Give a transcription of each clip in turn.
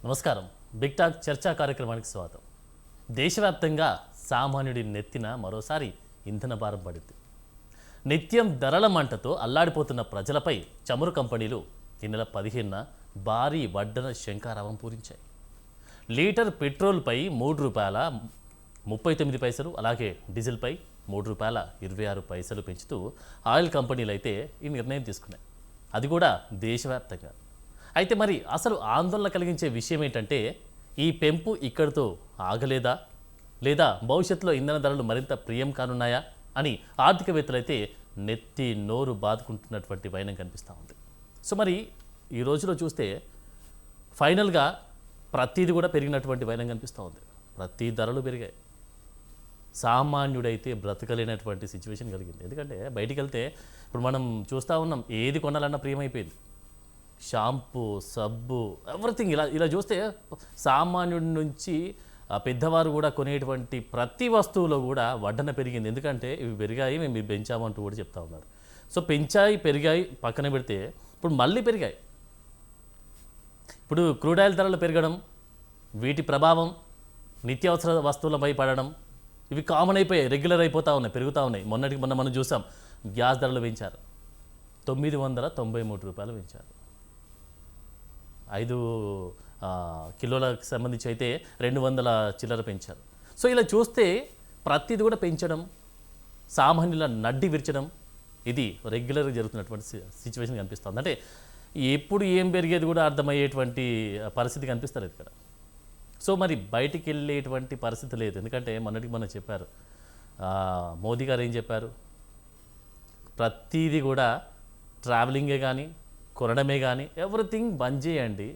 నమస్కారం. Big talk చర్చా కార్యక్రమానికి స్వాగతం. దేశవ్యాప్తంగా సామాన్యుడి నెత్తిన మరోసారి ఇంధన భారం పడింది. నిత్యం ధరల మంటతో అల్లాడిపోతున్న ప్రజలపై చమురు కంపెనీలు ఈ నెల 15న భారీ వడ్డన శంఖారావం పూరించాయి. లీటర్ పెట్రోల్పై ₹3.39, అలాగే డీజిల్పై ₹3.26 పెంచుతూ ఆయిల్ కంపెనీలు అయితే ఈ నిర్ణయం తీసుకున్నాయి. అది కూడా దేశవ్యాప్తంగా. అయితే మరి అసలు ఆందోళన కలిగించే విషయం ఏంటంటే, ఈ పెంపు ఇక్కడితో ఆగలేదా, లేదా భవిష్యత్తులో ఇంధన ధరలు మరింత ప్రియం కానున్నాయా అని ఆర్థికవేత్తలు అయితే నెత్తి నోరు బాదుకుంటున్నటువంటి వైనం కనిపిస్తూ ఉంది. సో మరి ఈ రోజులో చూస్తే ఫైనల్గా ప్రతిదీ కూడా పెరిగినటువంటి వైనం కనిపిస్తూ ఉంది. ప్రతి ధరలు పెరిగాయి. సామాన్యుడైతే బ్రతకలేనటువంటి సిచ్యువేషన్ కలిగింది. ఎందుకంటే బయటికి వెళ్తే ఇప్పుడు మనం చూస్తూ ఉన్నాం, ఏది కొనాలన్నా ప్రియమైపోయింది. షాంపూ, సబ్బు, ఎవ్రీథింగ్ ఇలా చూస్తే సామాన్యుడి నుంచి పెద్దవారు కూడా కొనేటువంటి ప్రతి వస్తువులో కూడా వడ్డన పెరిగింది. ఎందుకంటే ఇవి పెరిగాయి, మేము ఇవి పెంచామంటూ కూడా చెప్తా ఉన్నారు. సో పెరిగాయి పక్కన పెడితే ఇప్పుడు మళ్ళీ పెరిగాయి. ఇప్పుడు క్రూడ్ ఆయిల్ ధరలు పెరగడం, వీటి ప్రభావం నిత్యావసర వస్తువులపై పడడం, ఇవి కామన్ అయిపోయాయి, రెగ్యులర్ అయిపోతూ ఉన్నాయి, పెరుగుతూ ఉన్నాయి. మొన్న మనం చూసాం, గ్యాస్ ధరలు పెంచారు, ₹993 పెంచారు. 5 కిలోలకు సంబంధించి అయితే 200 చిల్లర పెంచారు. సో ఇలా చూస్తే ప్రతిది కూడా పెంచడం, సామాన్యుల నడ్డి విరచడం, ఇది రెగ్యులర్గా జరుగుతున్నటువంటి సిచ్యువేషన్ కనిపిస్తుంది. అంటే ఎప్పుడు ఏం పెరిగేది కూడా అర్థమయ్యేటువంటి పరిస్థితి కనిపిస్తలేదు ఇక్కడ. సో మరి బయటికి వెళ్ళేటువంటి పరిస్థితి లేదు. ఎందుకంటే మొన్న చెప్పారు, మోదీ గారు ఏం చెప్పారు, ప్రతిదీ కూడా ట్రావెలింగే కానీ కొనడమే కానీ ఎవ్రీథింగ్ బంద్ చేయండి,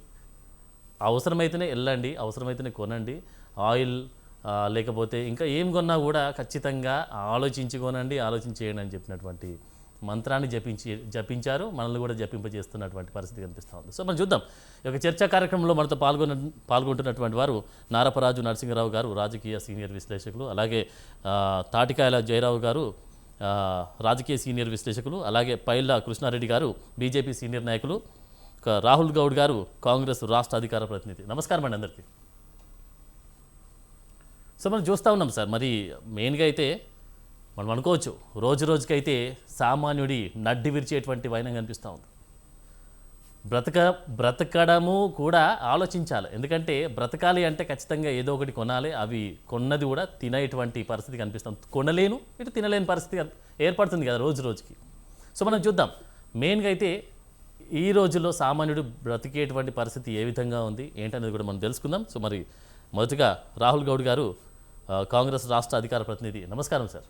అవసరమైతేనే వెళ్ళండి, అవసరమైతేనే కొనండి, ఆయిల్ లేకపోతే ఇంకా ఏం కొన్నా కూడా ఖచ్చితంగా ఆలోచించి కొనండి, ఆలోచించేయండి అని చెప్పినటువంటి మంత్రాన్ని జపించారు. మనల్ని కూడా జపింపజేస్తున్నటువంటి పరిస్థితి కనిపిస్తూ ఉంది. సో మనం చూద్దాం. ఈ యొక్క చర్చా కార్యక్రమంలో మనతో పాల్గొంటున్నటువంటి వారు నారపరాజు నరసింహరావు గారు, రాజకీయ సీనియర్ విశ్లేషకులు, అలాగే తాటికాయల జయరావు గారు, రాజకీయ సీనియర్ విశ్లేషకులు, అలాగే పైళ్ళ కృష్ణారెడ్డి గారు, బీజేపీ సీనియర్ నాయకులు, రాహుల్ గౌడ్ గారు, కాంగ్రెస్ రాష్ట్ర అధికార ప్రతినిధి. నమస్కారం అండి అందరికీ. సో మనం చూస్తూ ఉన్నాం సార్, మరి మెయిన్గా అయితే మనం అనుకోవచ్చు, రోజుకైతే సామాన్యుడి నడ్డి విరిచేటువంటి వైనం కనిపిస్తూ ఉంది. బ్రతకడము కూడా ఆలోచించాలి. ఎందుకంటే బ్రతకాలి అంటే ఖచ్చితంగా ఏదో ఒకటి కొనాలి. అవి కొన్నది కూడా తినేటువంటి పరిస్థితి కనిపిస్తుంది. కొనలేను, ఇటు తినలేని పరిస్థితి ఏర్పడుతుంది కదా రోజుకి. సో మనం చూద్దాం, మెయిన్గా అయితే ఈ రోజుల్లో సామాన్యుడు బ్రతికేటువంటి పరిస్థితి ఏ విధంగా ఉంది ఏంటనేది కూడా మనం తెలుసుకుందాం. సో మరి మొదటిగా రాహుల్ గౌడ్ గారు, కాంగ్రెస్ రాష్ట్ర అధికార ప్రతినిధి. నమస్కారం సార్.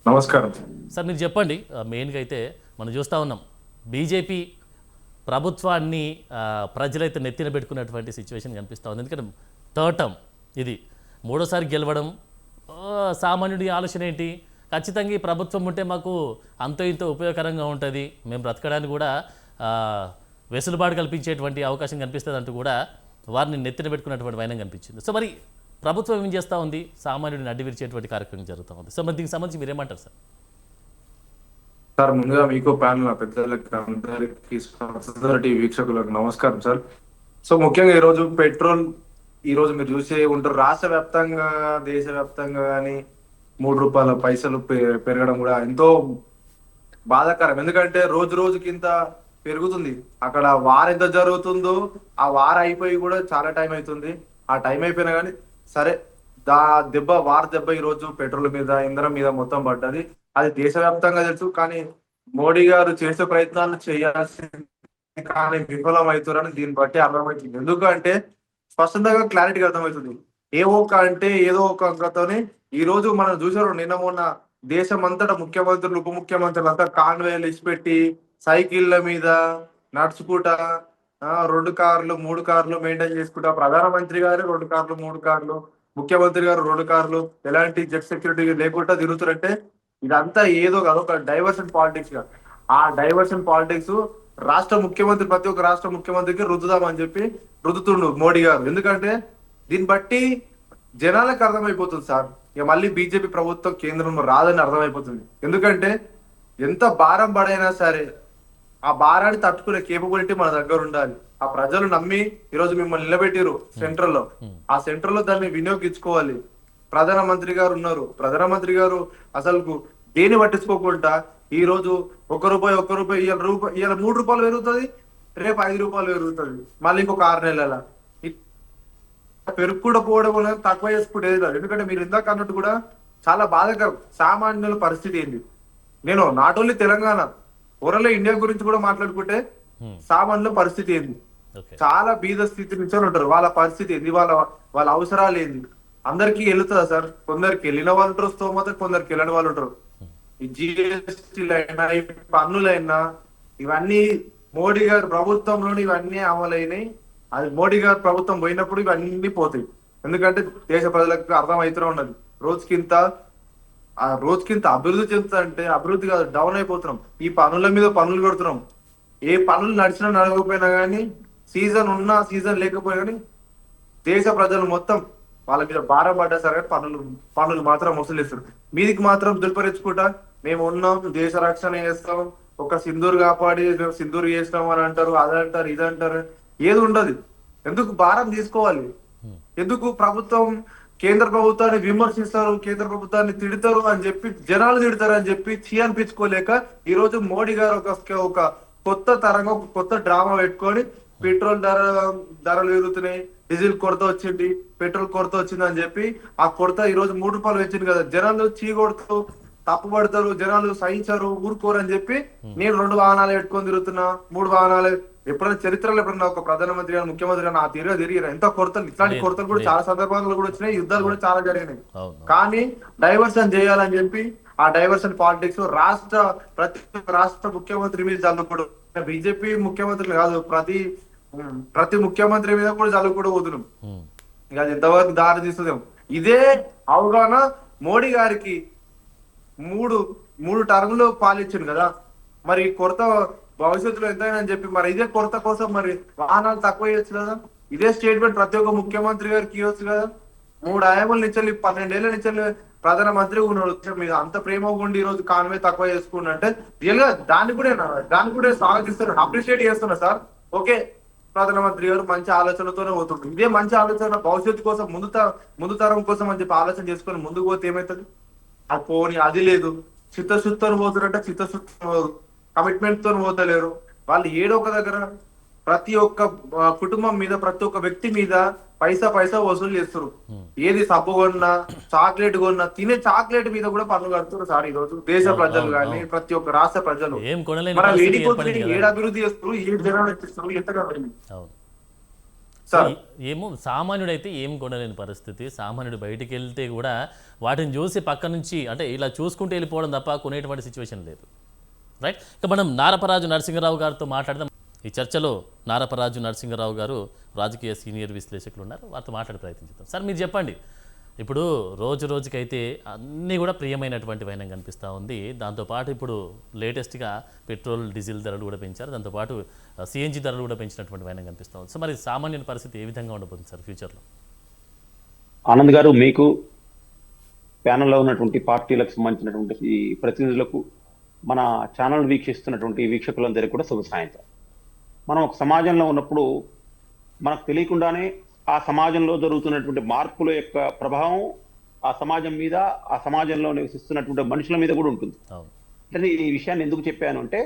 నమస్కారం సార్. మీరు చెప్పండి, మెయిన్గా అయితే మనం చూస్తూ ఉన్నాం, బీజేపీ ప్రభుత్వాన్ని ప్రజలైతే నెత్తిన పెట్టుకున్నటువంటి సిచ్యువేషన్ కనిపిస్తూ ఉంది. ఎందుకంటే థర్డ్ టర్మ్ ఇది, మూడోసారి గెలవడం. సామాన్యుడి ఆలోచన ఏంటి, ఖచ్చితంగా ఈ ప్రభుత్వం ఉంటే మాకు అంతో ఇంతో ఉపయోగకరంగా ఉంటుంది, మేము బ్రతకడానికి కూడా వెసులుబాటు కల్పించేటువంటి అవకాశం కనిపిస్తుంది అంటూ కూడా వారిని నెత్తిన పెట్టుకున్నటువంటి వైనం కనిపించింది. సో మరి ప్రభుత్వం ఏం చేస్తూ ఉంది, సామాన్యుడిని అడ్డు విరిచేటువంటి కార్యక్రమం జరుగుతూ ఉంది. సో మరి దీనికి సంబంధించి మీరేమంటారు సార్? సార్, ముందుగా మీకు ప్యానల్ పెద్దలకి అందరికీ వీక్షకులకు నమస్కారం సార్. సో ముఖ్యంగా ఈరోజు పెట్రోల్, ఈరోజు మీరు చూసే ఉంటారు, రాష్ట్ర వ్యాప్తంగా దేశవ్యాప్తంగా కానీ ₹3 పెరగడం కూడా ఎంతో బాధాకరం. ఎందుకంటే రోజుకి ఇంత పెరుగుతుంది. అక్కడ వార్ ఎంత జరుగుతుందో, ఆ వార్ అయిపోయి కూడా చాలా టైం అవుతుంది. ఆ టైం అయిపోయినా కానీ సరే, వార్ దెబ్బ ఈరోజు పెట్రోల్ మీద, ఇంధనం మీద మొత్తం పడ్డది. అది దేశవ్యాప్తంగా తెలుసు. కానీ మోడీ గారు చేసే ప్రయత్నాలు చేయాల్సింది కానీ విఫలం అవుతారని దీన్ని బట్టి అర్థమవుతుంది. ఎందుకంటే స్పష్టంగా క్లారిటీగా అర్థమవుతుంది. ఏదో ఒక అంకతోనే ఈ రోజు మనం చూసారు, నిన్న మొన్న దేశం అంతటా ముఖ్యమంత్రులు, ఉప ముఖ్యమంత్రులు అంతా కాన్వేలు ఇచ్చిపెట్టి సైకిళ్ళ మీద నడుచుకుంటా 2 కార్లు 3 కార్లు మెయింటైన్ చేసుకుంటా, ప్రధానమంత్రి గారు 2 కార్లు 3 కార్లు, ముఖ్యమంత్రి గారు 2 కార్లు, ఎలాంటి జెట్ సెక్యూరిటీ లేకుండా తిరుగుతారంటే ఇదంతా ఏదో కాదు, ఒక డైవర్షన్ పాలిటిక్స్ గా. ఆ డైవర్షన్ పాలిటిక్స్ ప్రతి ఒక్క రాష్ట్ర ముఖ్యమంత్రికి రుద్దుదామని చెప్పి రుద్దుతుండు మోడీ గారు. ఎందుకంటే దీన్ని బట్టి జనాలకు అర్థమైపోతుంది సార్, ఇక మళ్ళీ బీజేపీ ప్రభుత్వం కేంద్రంలో రాదని అర్థమైపోతుంది. ఎందుకంటే ఎంత భారం పడైనా సరే ఆ భారాన్ని తట్టుకునే కేపబిలిటీ మన దగ్గర ఉండాలి. ఆ ప్రజలు నమ్మి ఈరోజు మిమ్మల్ని నిలబెట్టిరు సెంట్రల్ లో. ఆ సెంట్రల్ లో దాన్ని వినియోగించుకోవాలి. ప్రధానమంత్రి గారు ఉన్నారు, ప్రధానమంత్రి గారు అసలు దేని పట్టించుకోకుండా ఈ రోజు ఒక్క రూపాయి ఇవాళ రూపాయలు పెరుగుతుంది, రేపు రూపాయలు పెరుగుతుంది, మళ్ళీ ఇంకొక 6 నెలల పెరుగు కూడా పోవడం వల్ల తక్కువ చేసుకుంటే లేదు. ఎందుకంటే మీరు ఇందాక అన్నట్టు కూడా చాలా బాధాకరం సామాన్యుల పరిస్థితి ఏంది. నేను not only Telangana, overall India గురించి కూడా మాట్లాడుకుంటే సామాన్యుల పరిస్థితి ఏంది, చాలా బీద స్థితి నుంచి ఉంటారు. వాళ్ళ పరిస్థితి ఏంది, వాళ్ళ అవసరాలు ఏంది అందరికీ వెళ్తుందా సార్? కొందరికి వెళ్ళిన వాళ్ళు ఉంటారు స్తోమత, కొందరికి వెళ్ళని వాళ్ళు ఉంటారు. ఈ జిఎస్టీలైనా ఈ పన్నులైనా ఇవన్నీ మోడీ గారి ప్రభుత్వంలోని ఇవన్నీ అమలైనాయి. అది మోడీ గారి ప్రభుత్వం పోయినప్పుడు ఇవన్నీ పోతాయి. ఎందుకంటే దేశ ప్రజలకు అర్థం అవుతూనే ఉన్నది రోజుకింత అభివృద్ధి చెందుతా అంటే అభివృద్ధి కాదు, డౌన్ అయిపోతున్నాం. ఈ పనుల మీద పనులు కొడుతున్నాం. ఏ పనులు నడిచినా నడవకపోయినా కానీ, సీజన్ ఉన్నా సీజన్ లేకపోయినా కానీ దేశ ప్రజలు మొత్తం వాళ్ళ మీద భారం పడ్డా సరే పనులు మాత్రం వసూలిస్తారు. మీదికి మాత్రం దుర్పరించుకుంటా మేము ఉన్నాం, దేశ రక్షణ చేస్తాం, ఒక సింధూరు కాపాడి సింధూరు చేస్తాం అని అంటారు, అదంటారు ఇదంటారు, ఏది ఉండదు. ఎందుకు భారం తీసుకోవాలి? ఎందుకు కేంద్ర ప్రభుత్వాన్ని విమర్శిస్తారు, కేంద్ర ప్రభుత్వాన్ని తిడతారు అని చెప్పి జనాలు తిడతారు అని చెప్పి అనిపించుకోలేక ఈ రోజు మోడీ గారు ఒక కొత్త తరంగా ఒక కొత్త డ్రామా పెట్టుకొని పెట్రోల్ ధరలు పెరుగుతున్నాయి, డీజిల్ కొరత వచ్చింది, పెట్రోల్ కొరత వచ్చింది అని చెప్పి ఆ కొరత ఈ రోజు 3 రూపాయలు వచ్చింది కదా, జనాలు చీకొడుతూ తప్పుపడతారు, జనాలు సహించారు, ఊరుకోరు అని చెప్పి నేను 2 వాహనాలు పెట్టుకొని తిరుగుతున్నా, 3 వాహనాలు. ఎప్పుడైనా చరిత్రలో ఎప్పుడన్నా ఒక ప్రధానమంత్రి గారు ముఖ్యమంత్రి గారు ఆ తిరిగి ఎంత కొరతలు, ఇట్లాంటి కొరతలు కూడా చాలా సందర్భాలు కూడా వచ్చినాయి, యుద్ధాలు కూడా చాలా జరిగినాయి. కానీ డైవర్షన్ చేయాలని చెప్పి ఆ డైవర్షన్ పాలిటిక్స్ ప్రతి రాష్ట్ర ముఖ్యమంత్రి మీద చల్లుకోవడం, బీజేపీ ముఖ్యమంత్రులు కాదు ప్రతి ముఖ్యమంత్రి మీద కూడా చల్లుకోవడం పోతున్నాం. ఇక అది ఎంతవరకు దారి తీస్తుందేమో. ఇదే అవగాహన మోడీ గారికి మూడు టర్ములు పాలించింది కదా, మరి కొరత భవిష్యత్తులో ఎంతైనా అని చెప్పి మరి ఇదే కొరత కోసం మరి వాహనాలు తక్కువ చేయొచ్చు కదా. ఇదే స్టేట్మెంట్ ప్రతి ఒక్క ముఖ్యమంత్రి గారికి ఇవ్వచ్చు కదా. 3 ఆయముల నుంచి 12 ఏళ్ల నుంచి ప్రధానమంత్రి ఉన్నాడు, మీద అంత ప్రేమ ఉండి ఈ రోజు కాన్వే తక్కువ చేసుకున్నా అంటే రియల్ గా దాన్ని కూడా స్వాగతిస్తున్నారు, అప్రిషియేట్ చేస్తున్నా సార్. ఓకే, ప్రధానమంత్రి గారు మంచి ఆలోచనతోనే పోతుంటారు. ఇదే మంచి ఆలోచన భవిష్యత్తు కోసం ముందు తరం కోసం అని చెప్పి ఆలోచన చేసుకొని ముందుకు పోతే ఏమవుతుంది? అది పోని, అది లేదు, చిత్తశుద్ధితో పోతారంటే చిత్తశుద్ధి కమిట్మెంట్ తో పోతలేరు వాళ్ళు. ఏడో ఒక దగ్గర ప్రతి ఒక్క కుటుంబం మీద, ప్రతి ఒక్క వ్యక్తి మీద పైసా వసూలు చేస్తారు. ఏది సబ్బు కొన్నా, చాక్లెట్ కొన్నా, తినే చాక్లెట్ మీద కూడా పన్ను కడుతున్నారు సార్ ఈ రోజు దేశ ప్రజలు కానీ ప్రతి ఒక్క రాష్ట్ర ప్రజలు. ఏడు అభివృద్ధి చేస్తారు, 7 జనాలు ఇస్తారు, ఎంతగా ఏమో సామాన్యుడైతే ఏం కొనలేని పరిస్థితి. సామాన్యుడు బయటికి వెళ్తే కూడా వాటిని చూసి పక్క నుంచి అంటే ఇలా చూసుకుంటూ వెళ్ళిపోవడం తప్ప కొనేటువంటి సిచ్యువేషన్ లేదు. రైట్. ఇక మనం నారపరాజు నరసింహరావు గారితో మాట్లాడదాం. ఈ చర్చలో నారపరాజు నరసింహరావు గారు రాజకీయ సీనియర్ విశ్లేషకులు ఉన్నారు, వారితో మాట్లాడే ప్రయత్నం చేద్దాం. సార్ మీరు చెప్పండి, ఇప్పుడు రోజుకైతే అన్నీ కూడా ప్రియమైనటువంటి వైనం కనిపిస్తూ ఉంది. దాంతోపాటు ఇప్పుడు లేటెస్ట్గా పెట్రోల్ డీజిల్ ధరలు కూడా పెంచారు, దాంతోపాటు సిఎన్జి ధరలు కూడా పెంచినటువంటి వైనం కనిపిస్తూ ఉంది. సో మరి సామాన్యుల పరిస్థితి ఏ విధంగా ఉండబోతుంది సార్ ఫ్యూచర్లో? ఆనంద్ గారు, మీకు ప్యానల్లో ఉన్నటువంటి పార్టీలకు సంబంధించినటువంటి ఈ ప్రతినిధులకు, మన ఛానల్ వీక్షిస్తున్నటువంటి వీక్షకులందరికీ కూడా శుభ సాయంత్రం. మనం ఒక సమాజంలో ఉన్నప్పుడు మనకు తెలియకుండానే ఆ సమాజంలో జరుగుతున్నటువంటి మార్పుల యొక్క ప్రభావం ఆ సమాజం మీద, ఆ సమాజంలో నివసిస్తున్నటువంటి మనుషుల మీద కూడా ఉంటుంది. అంటే ఈ విషయాన్ని ఎందుకు చెప్పాను అంటే,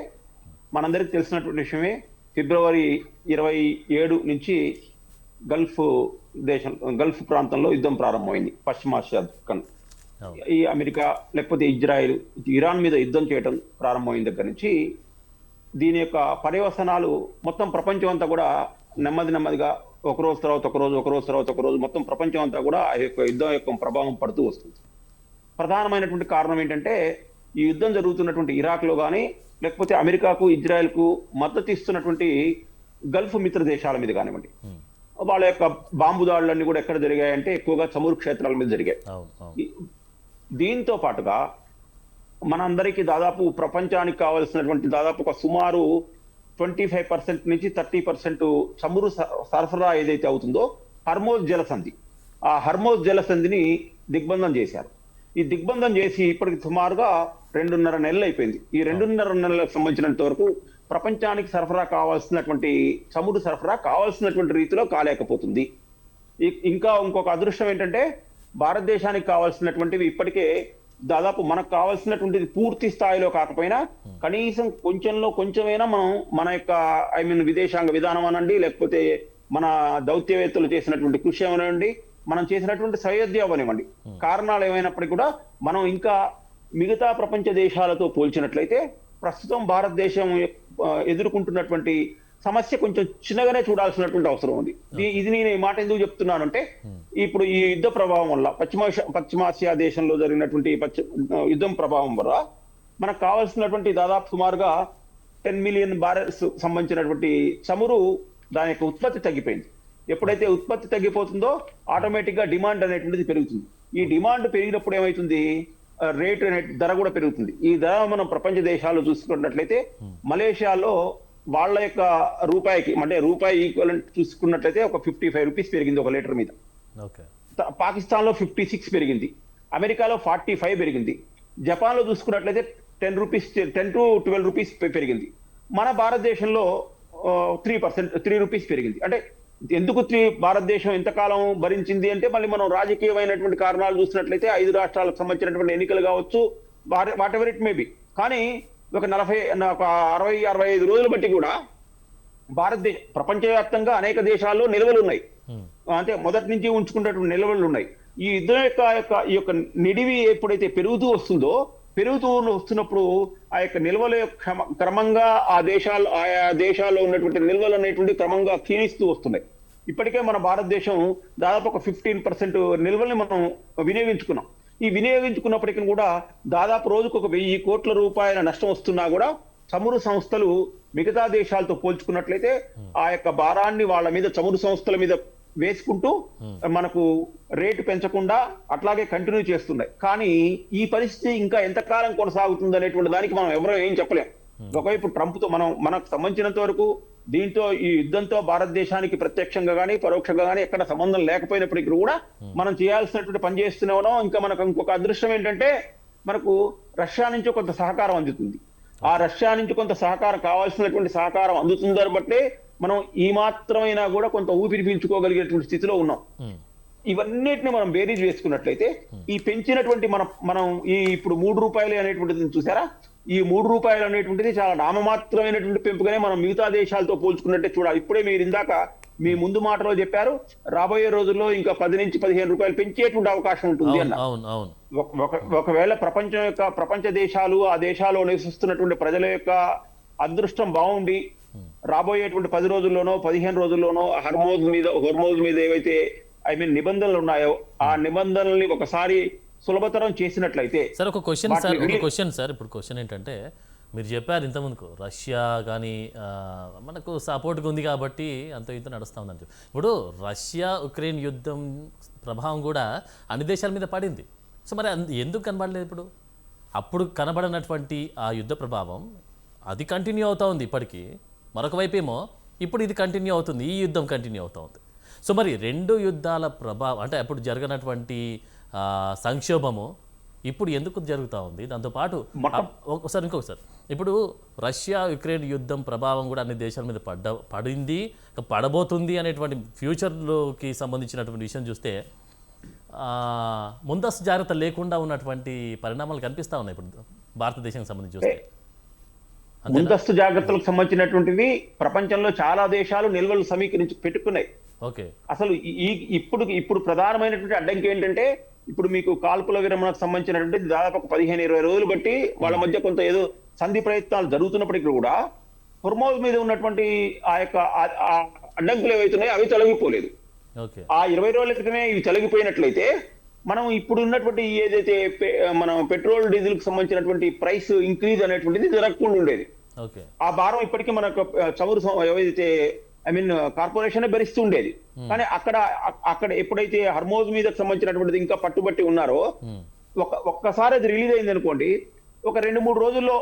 మనందరికీ తెలిసినటువంటి విషయమే, ఫిబ్రవరి 27 నుంచి గల్ఫ్ ప్రాంతంలో యుద్ధం ప్రారంభమైంది. పశ్చిమాసియా ఈ అమెరికా లేకపోతే ఇజ్రాయెల్ ఇరాన్ మీద యుద్ధం చేయడం ప్రారంభమైన దగ్గర నుంచి దీని యొక్క పర్యవసనాలు మొత్తం ప్రపంచం అంతా కూడా నెమ్మదిగా ఒకరోజు తర్వాత ఒకరోజు మొత్తం ప్రపంచం అంతా కూడా ఆ యొక్క యుద్ధం యొక్క ప్రభావం పడుతూ వస్తుంది. ప్రధానమైనటువంటి కారణం ఏంటంటే, ఈ యుద్ధం జరుగుతున్నటువంటి ఇరాక్లో కానీ లేకపోతే అమెరికాకు ఇజ్రాయెల్కు మద్దతు ఇస్తున్నటువంటి గల్ఫ్ మిత్ర దేశాల మీద కానివ్వండి, వాళ్ళ యొక్క బాంబు దాడులన్నీ కూడా ఎక్కడ జరిగాయంటే ఎక్కువగా చమురు క్షేత్రాల మీద జరిగాయి. దీంతో పాటుగా మనందరికీ దాదాపు ప్రపంచానికి కావాల్సినటువంటి దాదాపు ఒక సుమారు 25% నుంచి 30% చమురు సరఫరా ఏదైతే అవుతుందో హర్మోజ్ జలసంధి, ఆ హర్మోజ్ జలసంధిని దిగ్బంధం చేశారు. ఈ దిగ్బంధం చేసి ఇప్పటికి సుమారుగా 2.5 నెలలు అయిపోయింది. ఈ 2.5 నెలలకు సంబంధించినంత వరకు ప్రపంచానికి సరఫరా కావాల్సినటువంటి చమురు సరఫరా కావాల్సినటువంటి రీతిలో కాలేకపోతుంది. ఇంకొక అదృష్టం ఏంటంటే భారతదేశానికి కావాల్సినటువంటివి ఇప్పటికే దాదాపు మనకు కావాల్సినటువంటిది పూర్తి స్థాయిలో కాకపోయినా కనీసం కొంచెమైనా మనం మన యొక్క విదేశాంగ విధానం అనండి, లేకపోతే మన దౌత్యవేత్తలు చేసినటువంటి కృషి అవనివ్వండి, మనం చేసినటువంటి సయోధ్య అవనివ్వండి, కారణాలు ఏమైనప్పటికీ కూడా మనం ఇంకా మిగతా ప్రపంచ దేశాలతో పోల్చినట్లయితే ప్రస్తుతం భారతదేశం ఎదుర్కొంటున్నటువంటి సమస్య కొంచెం చిన్నగానే చూడాల్సినటువంటి అవసరం ఉంది. ఇది నేను ఈ మాట ఎందుకు చెప్తున్నానంటే ఇప్పుడు ఈ యుద్ధ ప్రభావం వల్ల పశ్చిమాసియా దేశంలో జరిగినటువంటి యుద్ధం ప్రభావం వల్ల మనకు కావాల్సినటువంటి దాదాపు సుమారుగా 10 మిలియన్ బారెల్స్ సంబంధించినటువంటి చమురు దాని యొక్క ఉత్పత్తి తగ్గిపోయింది. ఎప్పుడైతే ఉత్పత్తి తగ్గిపోతుందో ఆటోమేటిక్ గా డిమాండ్ అనేటువంటిది పెరుగుతుంది. ఈ డిమాండ్ పెరిగినప్పుడు ఏమవుతుంది, రేట్ అనే ధర కూడా పెరుగుతుంది. ఈ ధర మనం ప్రపంచ దేశాల్లో చూసుకున్నట్లయితే మలేషియాలో వాళ్ళ యొక్క రూపాయికి అంటే రూపాయి ఈక్వలెంట్ చూసుకున్నట్లయితే ఒక 55 రూపీస్ పెరిగింది ఒక లీటర్ మీద. పాకిస్తాన్ లో 56 పెరిగింది, అమెరికాలో 45 పెరిగింది, జపాన్ లో చూసుకున్నట్లయితే 10 to 12 రూపీస్ పెరిగింది. మన భారతదేశంలో 3 రూపీస్ పెరిగింది. అంటే ఎందుకు భారతదేశం ఎంతకాలం భరించింది అంటే మళ్ళీ మనం రాజకీయమైనటువంటి కారణాలు చూసినట్లయితే 5 రాష్ట్రాలకు సంబంధించినటువంటి ఎన్నికలు కావచ్చు, what ever it may be, కానీ ఒక 60-65 రోజులు బట్టి కూడా ప్రపంచవ్యాప్తంగా అనేక దేశాల్లో నిల్వలు ఉన్నాయి. అంటే మొదటి నుంచి ఉంచుకున్నటువంటి నిల్వలు ఉన్నాయి. ఈ యుద్ధం ఈ యొక్క నిడివి ఎప్పుడైతే పెరుగుతూ వస్తున్నప్పుడు ఆ యొక్క నిల్వల క్రమంగా ఆయా దేశాల్లో ఉన్నటువంటి నిల్వలు అనేటువంటి క్రమంగా క్షీణిస్తూ వస్తున్నాయి. ఇప్పటికే మన భారతదేశం దాదాపు ఒక 15% నిల్వల్ని మనం వినియోగించుకున్నాం. ఈ వినియోగించుకున్నప్పటికీ కూడా దాదాపు రోజుకు ఒక 1000 కోట్ల రూపాయల నష్టం వస్తున్నా కూడా చమురు సంస్థలు మిగతా దేశాలతో పోల్చుకున్నట్లయితే ఆ యొక్క భారాన్ని వాళ్ళ మీద చమురు సంస్థల మీద వేసుకుంటూ మనకు రేటు పెంచకుండా అట్లాగే కంటిన్యూ చేస్తున్నాయి. కానీ ఈ పరిస్థితి ఇంకా ఎంతకాలం కొనసాగుతుంది అనేటువంటి దానికి మనం ఎవరో ఏం చెప్పలేం. ఒకవైపు ట్రంప్ తో మనకు సంబంధించినంత వరకు దీంతో ఈ యుద్ధంతో భారతదేశానికి ప్రత్యక్షంగా కానీ పరోక్షంగా కానీ ఎక్కడ సంబంధం లేకపోయినప్పటికీ కూడా మనం చేయాల్సినటువంటి పని చేస్తూనే ఉన్నాం. ఇంకా మనకు ఇంకొక అదృష్టం ఏంటంటే మనకు రష్యా నుంచి కొంత సహకారం అందుతుంది. ఆ రష్యా నుంచి కొంత సహకారం కావాల్సినటువంటి సహకారం అందుతుందని బట్టే మనం ఈ మాత్రమైనా కూడా కొంత ఊపిరి పీల్చుకోగలిగేటువంటి స్థితిలో ఉన్నాం. ఇవన్నిటిని మనం బేరీజ్ వేసుకున్నట్లయితే ఈ పెంచినటువంటి మనం ఈ ఇప్పుడు 3 రూపాయలు అనేటువంటిది చూసారా, ఈ 3 రూపాయలు అనేటువంటిది చాలా నామమాత్రమైనటువంటి పెంపుగానే మనం మిగతా దేశాలతో పోల్చుకున్నట్టే చూడాలి. ఇప్పుడే మీరు ఇందాక మీ ముందు మాటలో చెప్పారు రాబోయే రోజుల్లో ఇంకా 10 నుంచి 15 రూపాయలు పెంచేటువంటి అవకాశం ఉంటుంది అన్న. ఒకవేళ ప్రపంచ దేశాలు ఆ దేశాల్లో నివసిస్తున్నటువంటి ప్రజల యొక్క అదృష్టం బాగుండి రాబోయేటువంటి 10 రోజుల్లోనో 15 రోజుల్లోనో హోర్మోజ్ మీద ఏవైతే నిబంధనలు ఉన్నాయో ఆ నిబంధనల్ని ఒకసారి సులభతరం చేసినట్లయితే. సార్ ఒక క్వశ్చన్ సార్, ఇప్పుడు క్వశ్చన్ ఏంటంటే మీరు చెప్పారు ఇంతకుముందుకు రష్యా కానీ మనకు సపోర్ట్గా ఉంది కాబట్టి అంత యుద్ధం నడుస్తూ ఉందని. ఇప్పుడు రష్యా ఉక్రెయిన్ యుద్ధం ప్రభావం కూడా అన్ని దేశాల మీద పడింది. సో మరి ఎందుకు కనబడలేదు? ఇప్పుడు అప్పుడు కనబడినటువంటి ఆ యుద్ధ ప్రభావం అది కంటిన్యూ అవుతూ ఉంది ఇప్పటికీ. మరొక వైపు ఏమో ఇప్పుడు ఇది కంటిన్యూ అవుతుంది, ఈ యుద్ధం కంటిన్యూ అవుతూ ఉంది. సో మరి 2 యుద్ధాల ప్రభావం అంటే అప్పుడు జరిగినటువంటి సంక్షోభము ఇప్పుడు ఎందుకు జరుగుతూ ఉంది? దాంతోపాటు ఇంకొకసారి ఇప్పుడు రష్యా యుక్రెయిన్ యుద్ధం ప్రభావం కూడా అన్ని దేశాల మీద పడింది, పడబోతుంది అనేటువంటి ఫ్యూచర్లోకి సంబంధించినటువంటి విషయం చూస్తే ముందస్తు జాగ్రత్త లేకుండా ఉన్నటువంటి పరిణామాలు కనిపిస్తూ ఉన్నాయి ఇప్పుడు భారతదేశానికి సంబంధించి చూస్తే. ముందస్తు జాగ్రత్తలకు సంబంధించినటువంటివి ప్రపంచంలో చాలా దేశాలు నిల్వలు సమీకరించి పెట్టుకున్నాయి. అసలు ఇప్పుడు ప్రధానమైనటువంటి అడ్డంకి ఏంటంటే ఇప్పుడు మీకు కాల్పుల విరమణకు సంబంధించినటువంటి దాదాపు 15-20 రోజులు బట్టి వాళ్ళ మధ్య కొంత ఏదో సంధి ప్రయత్నాలు జరుగుతున్నప్పటికీ కూడా హోర్మోజ్ మీద ఉన్నటువంటి ఆ యొక్క అడ్డంకులు ఏవైతున్నాయో అవి తొలగిపోలేదు. ఆ 20 రోజుల క్రితమే ఇవి తొలగిపోయినట్లయితే మనం ఇప్పుడు ఉన్నటువంటి ఏదైతే మనం పెట్రోల్ డీజిల్ కు సంబంధించినటువంటి ప్రైస్ ఇంక్రీజ్ అనేటువంటిది జరగకుండా ఉండేది. ఆ భారం ఇప్పటికీ మనకు చమురు ఏవైతే కార్పొరేషన్ భరిస్తూ ఉండేది. కానీ అక్కడ ఎప్పుడైతే హోర్మోజ్ మీద సంబంధించినటువంటిది ఇంకా పట్టుబట్టి ఉన్నారో ఒక్కసారి అది రిలీజ్ అయింది అనుకోండి, ఒక 2-3 రోజుల్లో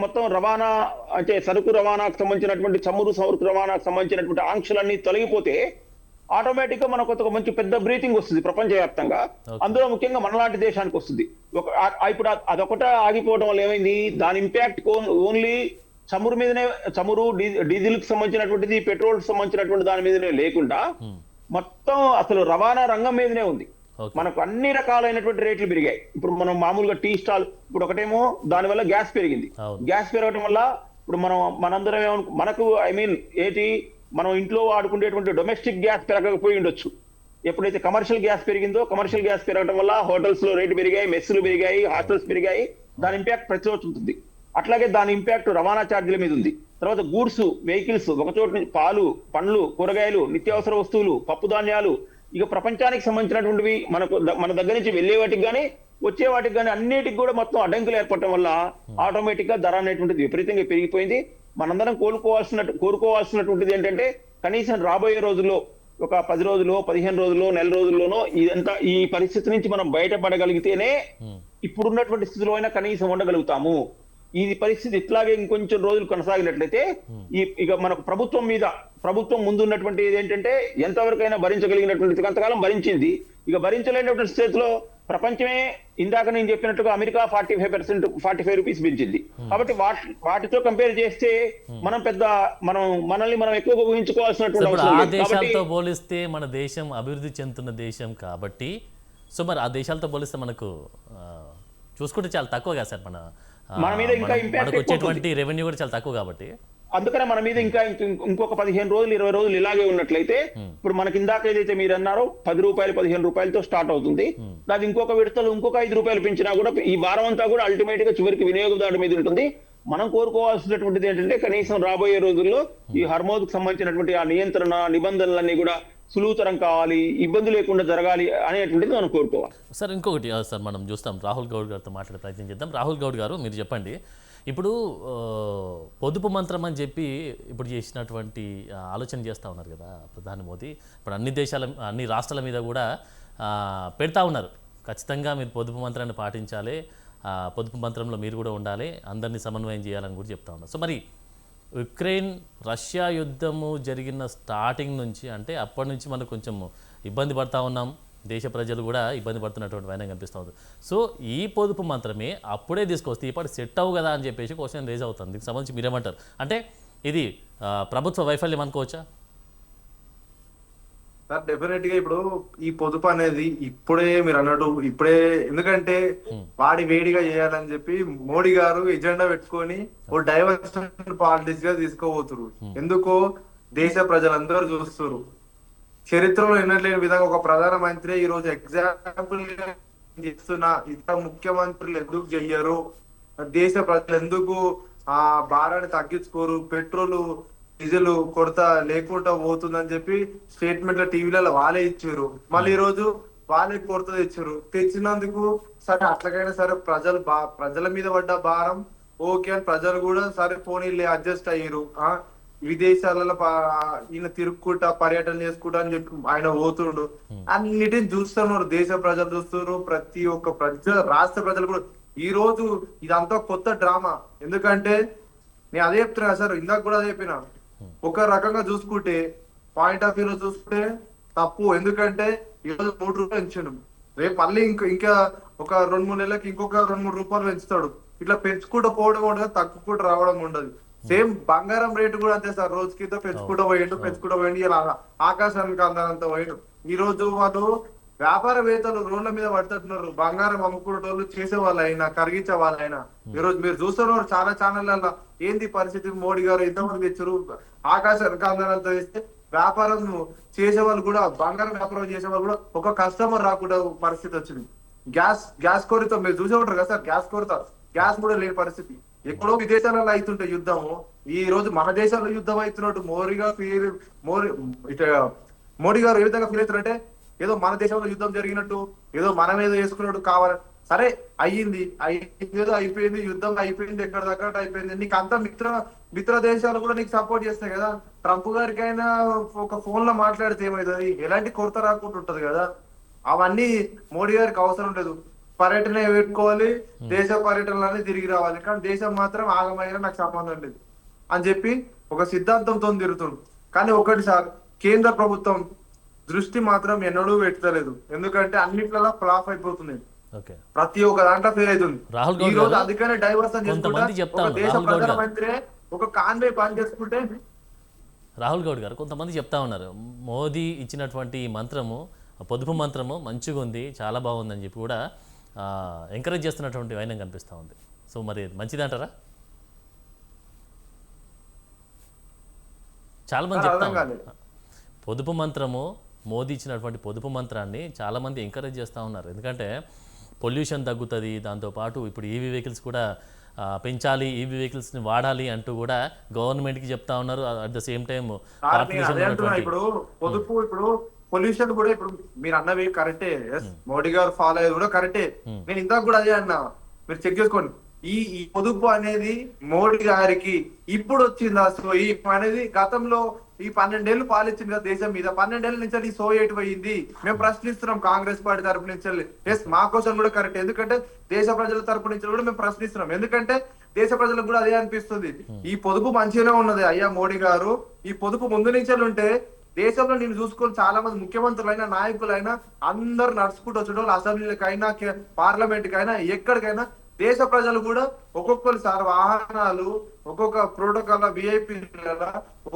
మొత్తం రవాణా అంటే సరుకు రవాణాకు సంబంధించినటువంటి సరుకు రవాణాకు సంబంధించినటువంటి ఆంక్షలన్నీ తొలగిపోతే ఆటోమేటిక్ గా మనకు ఒక మంచి పెద్ద బ్రీతింగ్ వస్తుంది ప్రపంచవ్యాప్తంగా. అందులో ముఖ్యంగా మనలాంటి దేశానికి వస్తుంది. ఇప్పుడు అదొకట ఆగిపోవడం వల్ల ఏమైంది, దాని ఇంపాక్ట్ ఓన్లీ చమురు మీదనే చమురు డీజిల్ కి సంబంధించినటువంటిది పెట్రోల్ కి సంబంధించినటువంటి దాని మీదనే లేకుండా మొత్తం అసలు రవాణా రంగం మీదనే ఉంది. మనకు అన్ని రకాలైనటువంటి రేట్లు పెరిగాయి. ఇప్పుడు మనం మామూలుగా టీ స్టాల్ ఇప్పుడు ఒకటేమో దానివల్ల గ్యాస్ పెరిగింది. గ్యాస్ పెరగడం వల్ల ఇప్పుడు మనందరం మనకు ఏంటి మనం ఇంట్లో వాడుకునేటువంటి డొమెస్టిక్ గ్యాస్ పెరగకపోయి ఉండొచ్చు. ఎప్పుడైతే కమర్షియల్ గ్యాస్ పెరిగిందో కమర్షియల్ గ్యాస్ పెరగడం వల్ల హోటల్స్ లో రేటు పెరిగాయి, మెస్సులు పెరిగాయి, హాస్టల్స్ పెరిగాయి. దాని ఇంపాక్ట్ ప్రతి చోట ఉంటుంది. అట్లాగే దాని ఇంపాక్ట్ రవాణా ఛార్జీల మీద ఉంది. తర్వాత గూడ్స్ వెహికల్స్ ఒక చోట నుంచి పాలు, పండ్లు, కూరగాయలు, నిత్యావసర వస్తువులు, పప్పు ధాన్యాలు, ఇక ప్రపంచానికి సంబంధించినటువంటివి మన దగ్గర నుంచి వెళ్ళే వాటికి కానీ వచ్చే వాటికి కానీ అన్నిటికి కూడా మొత్తం అడ్డంకులు ఏర్పడటం వల్ల ఆటోమేటిక్ గా ధర అనేటువంటిది విపరీతంగా పెరిగిపోయింది. మనందరం కోరుకోవాల్సినటువంటిది ఏంటంటే కనీసం రాబోయే రోజుల్లో ఒక 10 రోజులు, 15 రోజుల్లో, నెల రోజుల్లోనో ఇదంతా ఈ పరిస్థితి నుంచి మనం బయటపడగలిగితేనే ఇప్పుడున్నటువంటి స్థితిలో అయినా కనీసం ఉండగలుగుతాము. ఈ పరిస్థితి ఇట్లాగే ఇంకొంచెం రోజులు కొనసాగినట్లయితే ఇక మనకు ప్రభుత్వం ముందున్నటువంటి ఏంటంటే ఎంతవరకైనా భరించగలిగినటువంటి కొంతకాలం భరించింది. ఇక భరించలేనటువంటి స్థితిలో ప్రపంచమే ఇందాక నేను చెప్పినట్టుగా అమెరికా 45% 45 రూపీస్ పెంచింది. కాబట్టి వాటితో కంపేర్ చేస్తే మనల్ని మనం ఎక్కువగా ఊహించుకోవాల్సినటువంటి అవసరం లేదు. దేశాలతో పోలిస్తే మన దేశం అభివృద్ధి చెందుతున్న దేశం కాబట్టి సో మరి ఆ దేశాలతో పోలిస్తే మనకు చూసుకుంటే చాలా తక్కువ కదా సార్ మన మీద ఇంకా ఇంపాక్ట్ వచ్చేటువంటి రెవెన్యూ కూడా చాలా తక్కువ కాబట్టి అందుకనే మన మీద ఇంకొక 15 రోజులు 20 రోజులు ఇలాగే ఉన్నట్లయితే ఇప్పుడు మనకి ఇందాక ఏదైతే మీరు అన్నారో 10 రూపాయలు 15 రూపాయలతో స్టార్ట్ అవుతుంది. అది ఇంకొక విడతలు ఇంకొక 5 రూపాయలు పెంచినా కూడా ఈ భారం అంతా కూడా అల్టిమేట్ గా చివరికి వినియోగదారుడి మీద ఉంటుంది. మనం కోరుకోవాల్సినటువంటిది ఏంటంటే కనీసం రాబోయే రోజుల్లో ఈ హర్మోజ్ కు సంబంధించినటువంటి ఆ నియంత్రణ నిబంధనలన్నీ కూడా సులువుతరం కావాలి, ఇబ్బంది లేకుండా జరగాలి అనేటువంటిది మనం కోరుకోవాలి. సార్ ఇంకొకటి సార్ మనం చూస్తాం రాహుల్ గౌడ్ గారితో మాట్లాడే ప్రయత్నం చేద్దాం. రాహుల్ గౌడ్ గారు మీరు చెప్పండి, ఇప్పుడు పొదుపు మంత్రం అని చెప్పి ఇప్పుడు చేసినటువంటి ఆలోచన చేస్తూ ఉన్నారు కదా ప్రధాని మోదీ. ఇప్పుడు అన్ని రాష్ట్రాల మీద కూడా పెడతా ఉన్నారు, ఖచ్చితంగా మీరు పొదుపు మంత్రాన్ని పాటించాలి, పొదుపు మంత్రంలో మీరు కూడా ఉండాలి, అందరినీ సమన్వయం చేయాలని కూడా చెప్తా ఉన్నారు. సో మరి యుక్రెయిన్ రష్యా యుద్ధము జరిగిన స్టార్టింగ్ నుంచి అంటే అప్పటి నుంచి మనం కొంచెం ఇబ్బంది పడతా ఉన్నాం, దేశ ప్రజలు కూడా ఇబ్బంది పడుతున్నటువంటి వైనం కనిపిస్తూ ఉంది. సో ఈ పొదుపు మంత్రమే అప్పుడే తీసుకొస్తే ఇప్పటి సెట్ అవ్వు కదా అని చెప్పేసి క్వశ్చన్ రేజ్ అవుతుంది. దీనికి సంబంధించి మీరేమంటారు? అంటే ఇది ప్రభుత్వ వైఫల్యం అనుకోవచ్చా? సార్ డెఫినెట్ గా ఇప్పుడు ఈ పొదుపు అనేది ఇప్పుడే మీరు అన్నట్టు ఇప్పుడే, ఎందుకంటే వాడి వేడిగా చేయాలని చెప్పి మోడీ గారు ఎజెండా పెట్టుకొని ఓ డైవర్షన్ పాలిటిక్స్ గా తీసుకోబోతున్నారు. ఎందుకో దేశ ప్రజలందరూ చూస్తున్నారు. చరిత్రలో ఎన్నట్లేని విధంగా ఒక ప్రధానమంత్రి ఈ రోజు ఎగ్జాంపుల్ గా ఇస్తున్న ఇతర ముఖ్యమంత్రులు ఎందుకు చెయ్యరు, దేశ ప్రజలు ఎందుకు ఆ భారాన్ని తగ్గించుకోరు, పెట్రోల్ డీజిల్ కొరత లేకుండా పోతుందని చెప్పి స్టేట్మెంట్ల టీవీలలో వాళ్ళే ఇచ్చారు. మళ్ళీ ఈ రోజు వాళ్ళే కొరత తెచ్చినందుకు సరే అట్లకైనా సరే ప్రజల మీద పడ్డ భారం ఓకే అని ప్రజలు కూడా సరే పోనీ అడ్జస్ట్ అయ్యారు. విదేశాలలో ఈయన తిరుక్కుంటా పర్యటన చేసుకుంటా అని చెప్పి ఆయన పోతుండు. అన్నిటిని చూస్తున్నారు, దేశ ప్రజలు చూస్తున్నారు, ప్రతి ఒక్క రాష్ట్ర ప్రజలు కూడా. ఈ రోజు ఇదంతా కొత్త డ్రామా. ఎందుకంటే నేను అదే చెప్తున్నా సార్, ఇందాక కూడా అదే చెప్పిన. ఒక రకంగా చూసుకుంటే పాయింట్ ఆఫ్ వ్యూలో చూసుకుంటే తప్పు. ఎందుకంటే ఈరోజు 3 రూపాయలు పెంచాడు, రేపు మళ్ళీ ఇంకా ఒక 2-3 నెలలకి ఇంకొక 2-3 రూపాయలు పెంచుతాడు. ఇట్లా పెంచుకుంటూ పోవడం ఉండదు, తగ్గుకుంటూ రావడం ఉండదు. సేమ్ బంగారం రేటు కూడా అంతే సార్, రోజు కింద పెంచుకుంటూ పోయిండు ఇలా ఆకాశానికి అందనంత పోయిండు. ఈ రోజు వాళ్ళు వ్యాపారవేత్తలు రోడ్ల మీద పడుతున్నారు, బంగారం అమ్ముకునేటోళ్ళు చేసే వాళ్ళైనా కరిగించే వాళ్ళైనా. ఈ రోజు మీరు చూస్తున్నారు చాలా ఛానళ్ళ ఏంది పరిస్థితి. మోడీ గారు ఎంతమంది తెచ్చారు, ఆకాశానికి అందనంత వేస్తే వ్యాపారం చేసే వాళ్ళు కూడా, బంగారం వ్యాపారం చేసే వాళ్ళు కూడా ఒక కస్టమర్ రాకుండా పరిస్థితి వచ్చింది. గ్యాస్ కొరత మీరు చూసే ఉంటారు కదా సార్, గ్యాస్ కొరత, గ్యాస్ కూడా లేని పరిస్థితి. ఎక్కడో విదేశాలలో అవుతుంటే యుద్ధము, ఈ రోజు మన దేశంలో యుద్ధం అవుతున్నట్టు మోడీ గారు ఏ విధంగా ఫీల్ అవుతారంటే ఏదో మన దేశంలో యుద్ధం జరిగినట్టు, ఏదో మనం ఏదో వేసుకున్నట్టు కావాలి. సరే అయ్యింది ఏదో అయిపోయింది, యుద్ధం అయిపోయింది, ఎక్కడ దగ్గర అయిపోయింది. నీకు అంతా మిత్ర దేశాలు కూడా నీకు సపోర్ట్ చేస్తాయి కదా. ట్రంప్ గారికైనా ఒక ఫోన్ లో మాట్లాడితే ఏమవుతుంది, ఎలాంటి కొరత రాకుండా ఉంటది కదా. అవన్నీ మోడీ గారికి అవసరం లేదు. పర్యటన పెట్టుకోవాలి, దేశ పర్యటనలన్నీ తిరిగి రావాలి, కానీ దేశం మాత్రం ఆగమైన నాకు సంబంధం లేదు అని చెప్పి ఒక సిద్ధాంతంతో తిరుగుతుంది. కానీ ఒకటి సార్, కేంద్ర ప్రభుత్వం దృష్టి మాత్రం ఎన్నడూ పెట్టలేదు. ఎందుకంటే అన్నిట్లలో ఫ్లాప్ అయిపోతుంది, ప్రతి ఒక్క దాంట్లో ఫెయిల్ అవుతుంది. ఈ రోజు అందుకనే డైవర్షన్ చేసుకుంటా ఒక దేశ ప్రధానమంత్రి ఒక కాన్వే పని చేసుకుంటే రాహుల్ గౌడ్ గారు కొంతమంది చెప్తా ఉన్నారు మోదీ ఇచ్చినటువంటి ఈ మంత్రము పొదుపు మంత్రము మంచిగా ఉంది, చాలా బాగుందని చెప్పి కూడా ఎంకరేజ్ చేస్తున్నటువంటి వైనం కనిపిస్తూ ఉంది. సో మరి మంచిదంటారా? చాలామంది చెప్తా ఉన్నారు పొదుపు మంత్రము, మోదీ ఇచ్చినటువంటి పొదుపు మంత్రాన్ని చాలామంది ఎంకరేజ్ చేస్తూ ఉన్నారు. ఎందుకంటే పొల్యూషన్ తగ్గుతుంది, దాంతోపాటు ఇప్పుడు ఈవీ వెహికల్స్ కూడా పెంచాలి, ఈవీ వెహికల్స్ని వాడాలి అంటూ కూడా గవర్నమెంట్కి చెప్తా ఉన్నారు. అట్ ద సేమ్ టైం ఇప్పుడు పొదుపు, ఇప్పుడు పొల్యూషన్ కూడా ఇప్పుడు మీరు అన్నవి కరెక్టే, మోడీ గారు ఫాలో అయ్యేది కూడా కరెక్టే. నేను ఇందాక కూడా అదే అన్నా, మీరు చెక్ చేసుకోండి. ఈ పొదుపు అనేది మోడీ గారికి ఇప్పుడు వచ్చిందా? సో ఈ అనేది గతంలో ఈ 12 ఏళ్ళు పాలించింది కదా దేశం మీద, 12 ఏళ్ళ నుంచి ఈ సో ఎటు పోయింది మేము ప్రశ్నిస్తున్నాం కాంగ్రెస్ పార్టీ తరపు నుంచి. ఎస్, మా కోసం కూడా కరెక్ట్, ఎందుకంటే దేశ ప్రజల తరపు నుంచి కూడా మేము ప్రశ్నిస్తున్నాం, ఎందుకంటే దేశ ప్రజలకు కూడా అదే అనిపిస్తుంది. ఈ పొదుపు మంచిగానే ఉన్నది అయ్యా మోడీ గారు, ఈ పొదుపు ముందు నుంచి ఉంటే దేశంలో నేను చూసుకొని చాలా మంది ముఖ్యమంత్రులైనా నాయకులైనా అందరు నడుచుకుంటూ వచ్చేటోళ్ళు, అసెంబ్లీలకైనా పార్లమెంట్ కైనా ఎక్కడికైనా దేశ ప్రజలు కూడా ఒక్కొక్కరు సార్ వాహనాలు ఒక్కొక్క ప్రోటోకాల్ విఐపి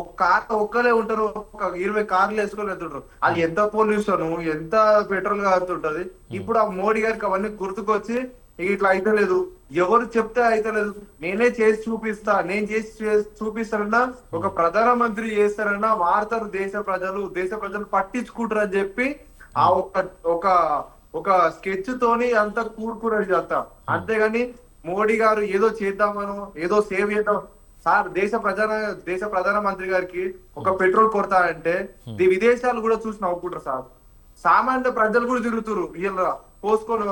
ఒక కార్ ఒక్కలే ఉంటారు, ఒక 20 కార్లు వేసుకొని వెళ్తుంటారు. అది ఎంత పొల్యూషన్, ఎంత పెట్రోల్ కారుతుంటది. ఇప్పుడు ఆ మోడీ గారికి అవన్నీ గుర్తుకొచ్చి ఇట్లా అయితే లేదు, ఎవరు చెప్తే అయితే లేదు, నేనే చేసి చూపిస్తా, నేను చేసి చూపిస్తానన్నా, ఒక ప్రధానమంత్రి చేస్తారన్నా వాడతారు దేశ ప్రజలు పట్టించుకుంటారు అని చెప్పి ఆ ఒక స్కెచ్ తోని అంతా కూరుకున్నది చేస్తా. అంతేగాని మోడీ గారు ఏదో చేద్దామనో ఏదో సేవ్ చేద్దాం సార్. దేశ ప్రధానమంత్రి గారికి ఒక పెట్రోల్ కొడతా అంటే విదేశాలు కూడా చూసి నవ్వుకుంటారు సార్. సామాన్య ప్రజలు కూడా తిరుగుతారు, వీళ్ళ పోసుకొని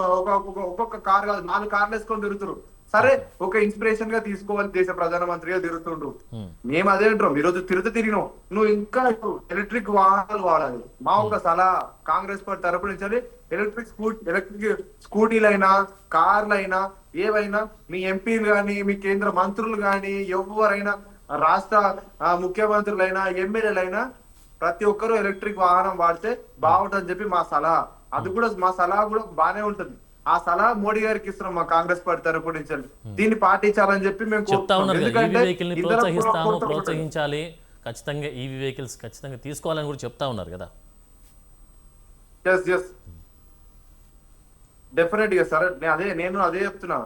ఒక్కొక్క కార్ కాదు 4 కార్లు వేసుకొని తిరుగుతారు. సరే, ఒక ఇన్స్పిరేషన్ గా తీసుకోవాలి, దేశ ప్రధానమంత్రిగా తిరుగుతుండు. మేము అదే అంటాం, ఈరోజు తిరిగినాం, నువ్వు ఇంకా ఎలక్ట్రిక్ వాహనాలు వాడాలి. మా ఒక సలహా కాంగ్రెస్ పార్టీ తరపు నుంచి, ఎలక్ట్రిక్ స్కూటీలైనా కార్లైనా ఏవైనా మీ ఎంపీలు గాని మీ కేంద్ర మంత్రులు గాని ఎవరైనా రాష్ట్ర ముఖ్యమంత్రులైనా ఎమ్మెల్యేలైనా ప్రతి ఒక్కరూ ఎలక్ట్రిక్ వాహనం వాడితే బాగుంటుందని చెప్పి మా సలహా. అది కూడా మా సలహా కూడా బానే ఉంటుంది. ఆ సలహా మోడీ గారికి ఇస్తున్నాం మా కాంగ్రెస్ పార్టీ తరపు నుంచి. దీన్ని పాటించాలని చెప్పి మేము చెప్తా ఉన్నారు. ప్రోత్సహించాలి, ఖచ్చితంగా ఈవీ వెహికల్స్ ఖచ్చితంగా తీసుకోవాలని కూడా చెప్తా ఉన్నారు కదా. డెఫినెట్ గా సార్, నేను అదే చెప్తున్నా.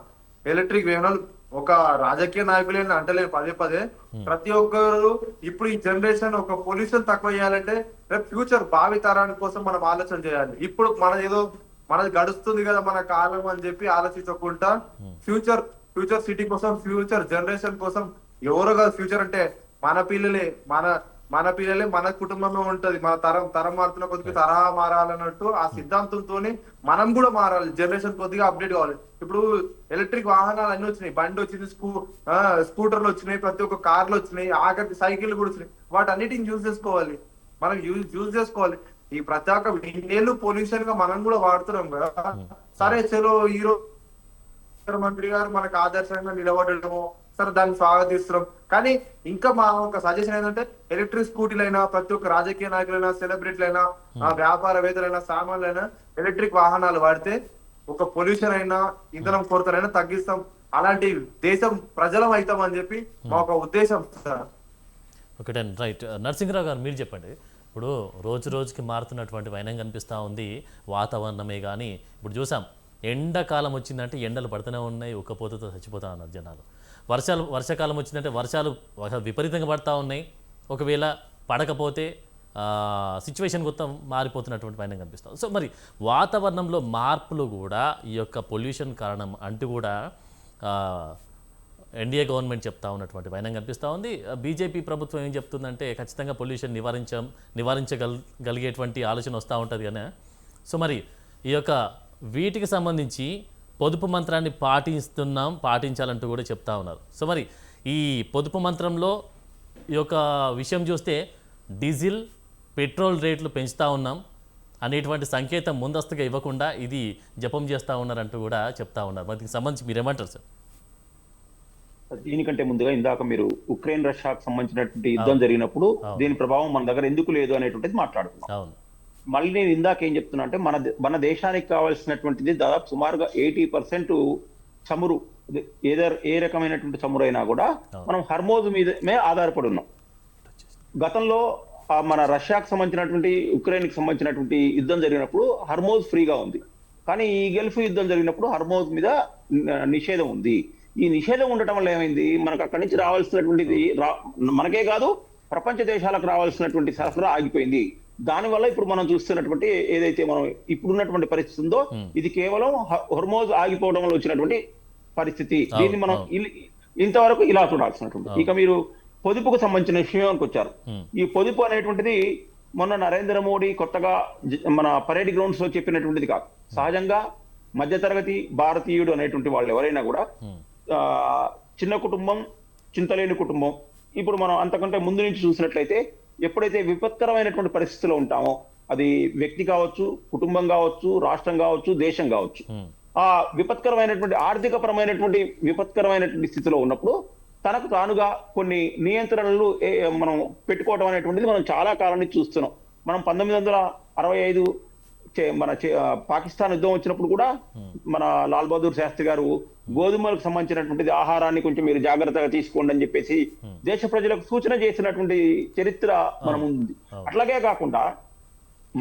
ఎలక్ట్రిక్ వాహనాలు ఒక రాజకీయ నాయకులు అంటలేదు పదే ప్రతి ఒక్కరు ఇప్పుడు ఈ జనరేషన్ ఒక పొల్యూషన్ తక్కువ చేయాలంటే రేపు ఫ్యూచర్ భావి తరానికి కోసం మనం ఆలోచన చేయాలి. ఇప్పుడు మనది గడుస్తుంది కదా మన కాలం అని చెప్పి ఆలోచించకుండా ఫ్యూచర్ సిటీ కోసం, ఫ్యూచర్ జనరేషన్ కోసం ఎవరో కాదు. ఫ్యూచర్ అంటే మన పిల్లలే మన కుటుంబమే ఉంటది. మన తరం మారుతున్న కొద్దిగా తరహా మారాలన్నట్టు ఆ సిద్ధాంతంతో మనం కూడా మారాలి. జనరేషన్ కొద్దిగా అప్డేట్ కావాలి. ఇప్పుడు ఎలక్ట్రిక్ వాహనాలు అన్ని వచ్చినాయి, బండి వచ్చింది, స్కూటర్లు వచ్చినాయి, ప్రతి ఒక్క కార్లు వచ్చినాయి, ఆఖరికి సైకిల్ కూడా వచ్చినాయి. వాటన్నిటిని యూజ్ చేసుకోవాలి, మనం యూజ్ చేసుకోవాలి. ఈ ప్రతి ఒక్క ఇన్నేళ్ళు పొల్యూషన్ గా మనం కూడా వాడుతున్నాం కదా. సరే చలో, ఈ రోజు మంత్రి గారు మనకు ఆదర్శంగా నిలబడము, సరే దాన్ని స్వాగతిస్తున్నాం. కానీ ఇంకా మా ఒక సజెషన్ ఏంటంటే ఎలక్ట్రిక్ స్కూటీలైనా ప్రతి ఒక్క రాజకీయ నాయకులైనా సెలబ్రిటీలైనా వ్యాపారవేత్తలైనా సామాన్లైనా ఎలక్ట్రిక్ వాహనాలు వాడితే ఒక పొల్యూషన్ అయినా ఇంధనం కొరతలైనా తగ్గిస్తాం. అలాంటి దేశం ప్రజలం అవుతాం అని చెప్పి మా ఒక ఉద్దేశం సార్. Okay, right. నరసింహరావు గారు మీరు చెప్పండి. ఇప్పుడు రోజుకి మారుతున్నటువంటి వైనం కనిపిస్తూ ఉంది, వాతావరణమే కానీ ఇప్పుడు చూసాం ఎండాకాలం వచ్చిందంటే ఎండలు పడుతూనే ఉన్నాయి, ఉక్కపోతతో చచ్చిపోతా ఉన్నారు జనాలు. వర్షాకాలం వచ్చిందంటే వర్షాలు విపరీతంగా పడతా ఉన్నాయి. ఒకవేళ పడకపోతే సిచ్యువేషన్ మొత్తం మారిపోతున్నటువంటి వైనం కనిపిస్తాం. సో మరి వాతావరణంలో మార్పులు కూడా ఈ యొక్క పొల్యూషన్ కారణం అంటూ కూడా ఎన్డీఏ గవర్నమెంట్ చెప్తా ఉన్నటువంటి వైనం కనిపిస్తూ ఉంది. బీజేపీ ప్రభుత్వం ఏం చెప్తుందంటే ఖచ్చితంగా పొల్యూషన్ నివారించగలిగేటువంటి ఆలోచన వస్తూ ఉంటుంది కానీ. సో మరి ఈ యొక్క వీటికి సంబంధించి పొదుపు మంత్రాన్ని పాటించాలంటూ కూడా చెప్తా ఉన్నారు. సో మరి ఈ పొదుపు మంత్రంలో ఈ యొక్క విషయం చూస్తే డీజిల్ పెట్రోల్ రేట్లు పెంచుతూ ఉన్నాం అనేటువంటి సంకేతం ముందస్తుగా ఇవ్వకుండా ఇది జపం చేస్తూ ఉన్నారంటూ కూడా చెప్తా ఉన్నారు. దీనికి సంబంధించి మీరేమంటారు సార్? దీనికంటే ముందుగా ఇందాక మీరు ఉక్రెయిన్ రష్యాకు సంబంధించినటువంటి యుద్ధం జరిగినప్పుడు దీని ప్రభావం మన దగ్గర ఎందుకు లేదు అనేటువంటిది మాట్లాడుకున్నాం. మళ్ళీ నేను ఇందాక ఏం చెప్తున్నా అంటే మన దేశానికి కావాల్సినటువంటిది దాదాపు సుమారుగా 80% చమురు ఏ రకమైనటువంటి చమురైనా కూడా మనం హర్మోజ్ మీదమే ఆధారపడి ఉన్నాం. గతంలో మన రష్యాకు సంబంధించినటువంటి ఉక్రెయిన్కి సంబంధించినటువంటి యుద్ధం జరిగినప్పుడు హర్మోజ్ ఫ్రీగా ఉంది. కానీ ఈ గల్ఫ్ యుద్ధం జరిగినప్పుడు హర్మోజ్ మీద నిషేధం ఉంది. ఈ నిషేధం ఉండటం వల్ల ఏమైంది, మనకు అక్కడి నుంచి రావాల్సినటువంటిది మనకే కాదు ప్రపంచ దేశాలకు రావాల్సినటువంటి సరఫరా ఆగిపోయింది. దానివల్ల ఇప్పుడు మనం చూస్తున్నటువంటి ఏదైతే మనం ఇప్పుడున్నటువంటి పరిస్థితి ఉందో ఇది కేవలం హర్మోజ్ ఆగిపోవడం వల్ల వచ్చినటువంటి పరిస్థితి. దీన్ని మనం ఇంతవరకు ఇలా చూడాల్సినటువంటి. ఇక మీరు పొదుపుకు సంబంధించిన విషయానికి వచ్చారు. ఈ పొదుపు అనేటువంటిది మొన్న నరేంద్ర మోడీ కొత్తగా మన పరేడ్ గ్రౌండ్స్ లో చెప్పినటువంటిది కాదు. సహజంగా మధ్యతరగతి భారతీయుడు అనేటువంటి వాళ్ళు ఎవరైనా కూడా చిన్న కుటుంబం, చింతలేని కుటుంబం. ఇప్పుడు మనం అంతకంటే ముందు నుంచి చూసినట్లయితే ఎప్పుడైతే విపత్కరమైనటువంటి పరిస్థితిలో ఉంటామో, అది వ్యక్తి కావచ్చు, కుటుంబం కావచ్చు, రాష్ట్రం కావచ్చు, దేశం కావచ్చు, ఆ విపత్కరమైనటువంటి ఆర్థికపరమైనటువంటి విపత్కరమైనటువంటి స్థితిలో ఉన్నప్పుడు తనకు తానుగా కొన్ని నియంత్రణలు మనం పెట్టుకోవడం అనేటువంటిది మనం చాలా కాలం నుంచి చూస్తున్నాం. మనం 1965 మన పాకిస్తాన్ యుద్ధం వచ్చినప్పుడు కూడా మన లాల్ బహదూర్ శాస్త్రి గారు గోధుమలకు సంబంధించినటువంటిది ఆహారాన్ని కొంచెం మీరు జాగ్రత్తగా తీసుకోండి అని చెప్పేసి దేశ ప్రజలకు సూచన చేసినటువంటి చరిత్ర మనం ఉంది. అట్లాగే కాకుండా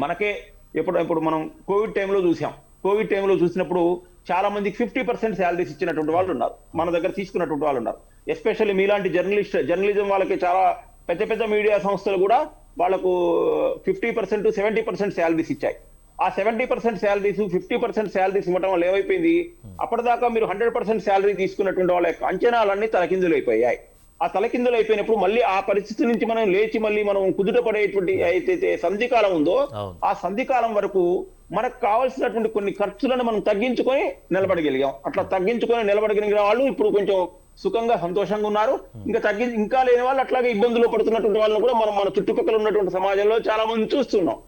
మనకే ఇప్పుడు మనం కోవిడ్ టైంలో చూసాం. కోవిడ్ టైంలో చూసినప్పుడు చాలా మందికి 50% శాలరీస్ ఇచ్చినటువంటి వాళ్ళు ఉన్నారు, మన దగ్గర తీసుకున్నటువంటి వాళ్ళు ఉన్నారు. ఎస్పెషల్లీ మీలాంటి జర్నలిజం వాళ్ళకి చాలా పెద్ద పెద్ద మీడియా సంస్థలు కూడా వాళ్ళకు 50%, 70% శాలరీస్ ఇచ్చాయి. ఆ 70% శాలరీస్, 50% శాలరీస్ ఇవ్వడం వల్ల ఏమైపోయింది, అప్పటిదాకా మీరు 100% శాలరీ తీసుకున్నటువంటి వాళ్ళ యొక్క అంచనాలన్నీ తలకిందులైపోయాయి. ఆ తలకిందులు అయిపోయినప్పుడు మళ్ళీ ఆ పరిస్థితి నుంచి మనం లేచి మళ్ళీ మనం కుదుట పడేటువంటి అయితే సంధికాలం ఉందో ఆ సంధికాలం వరకు మనకు కావాల్సినటువంటి కొన్ని ఖర్చులను మనం తగ్గించుకొని నిలబడగలిగాం. అట్లా తగ్గించుకొని నిలబడగలిగిన వాళ్ళు ఇప్పుడు కొంచెం సుఖంగా సంతోషంగా ఉన్నారు. ఇంకా లేని వాళ్ళు అట్లాగే ఇబ్బందులు పడుతున్నటువంటి వాళ్ళని కూడా మనం మన చుట్టుపక్కల ఉన్నటువంటి సమాజంలో చాలా మంది చూస్తున్నాం.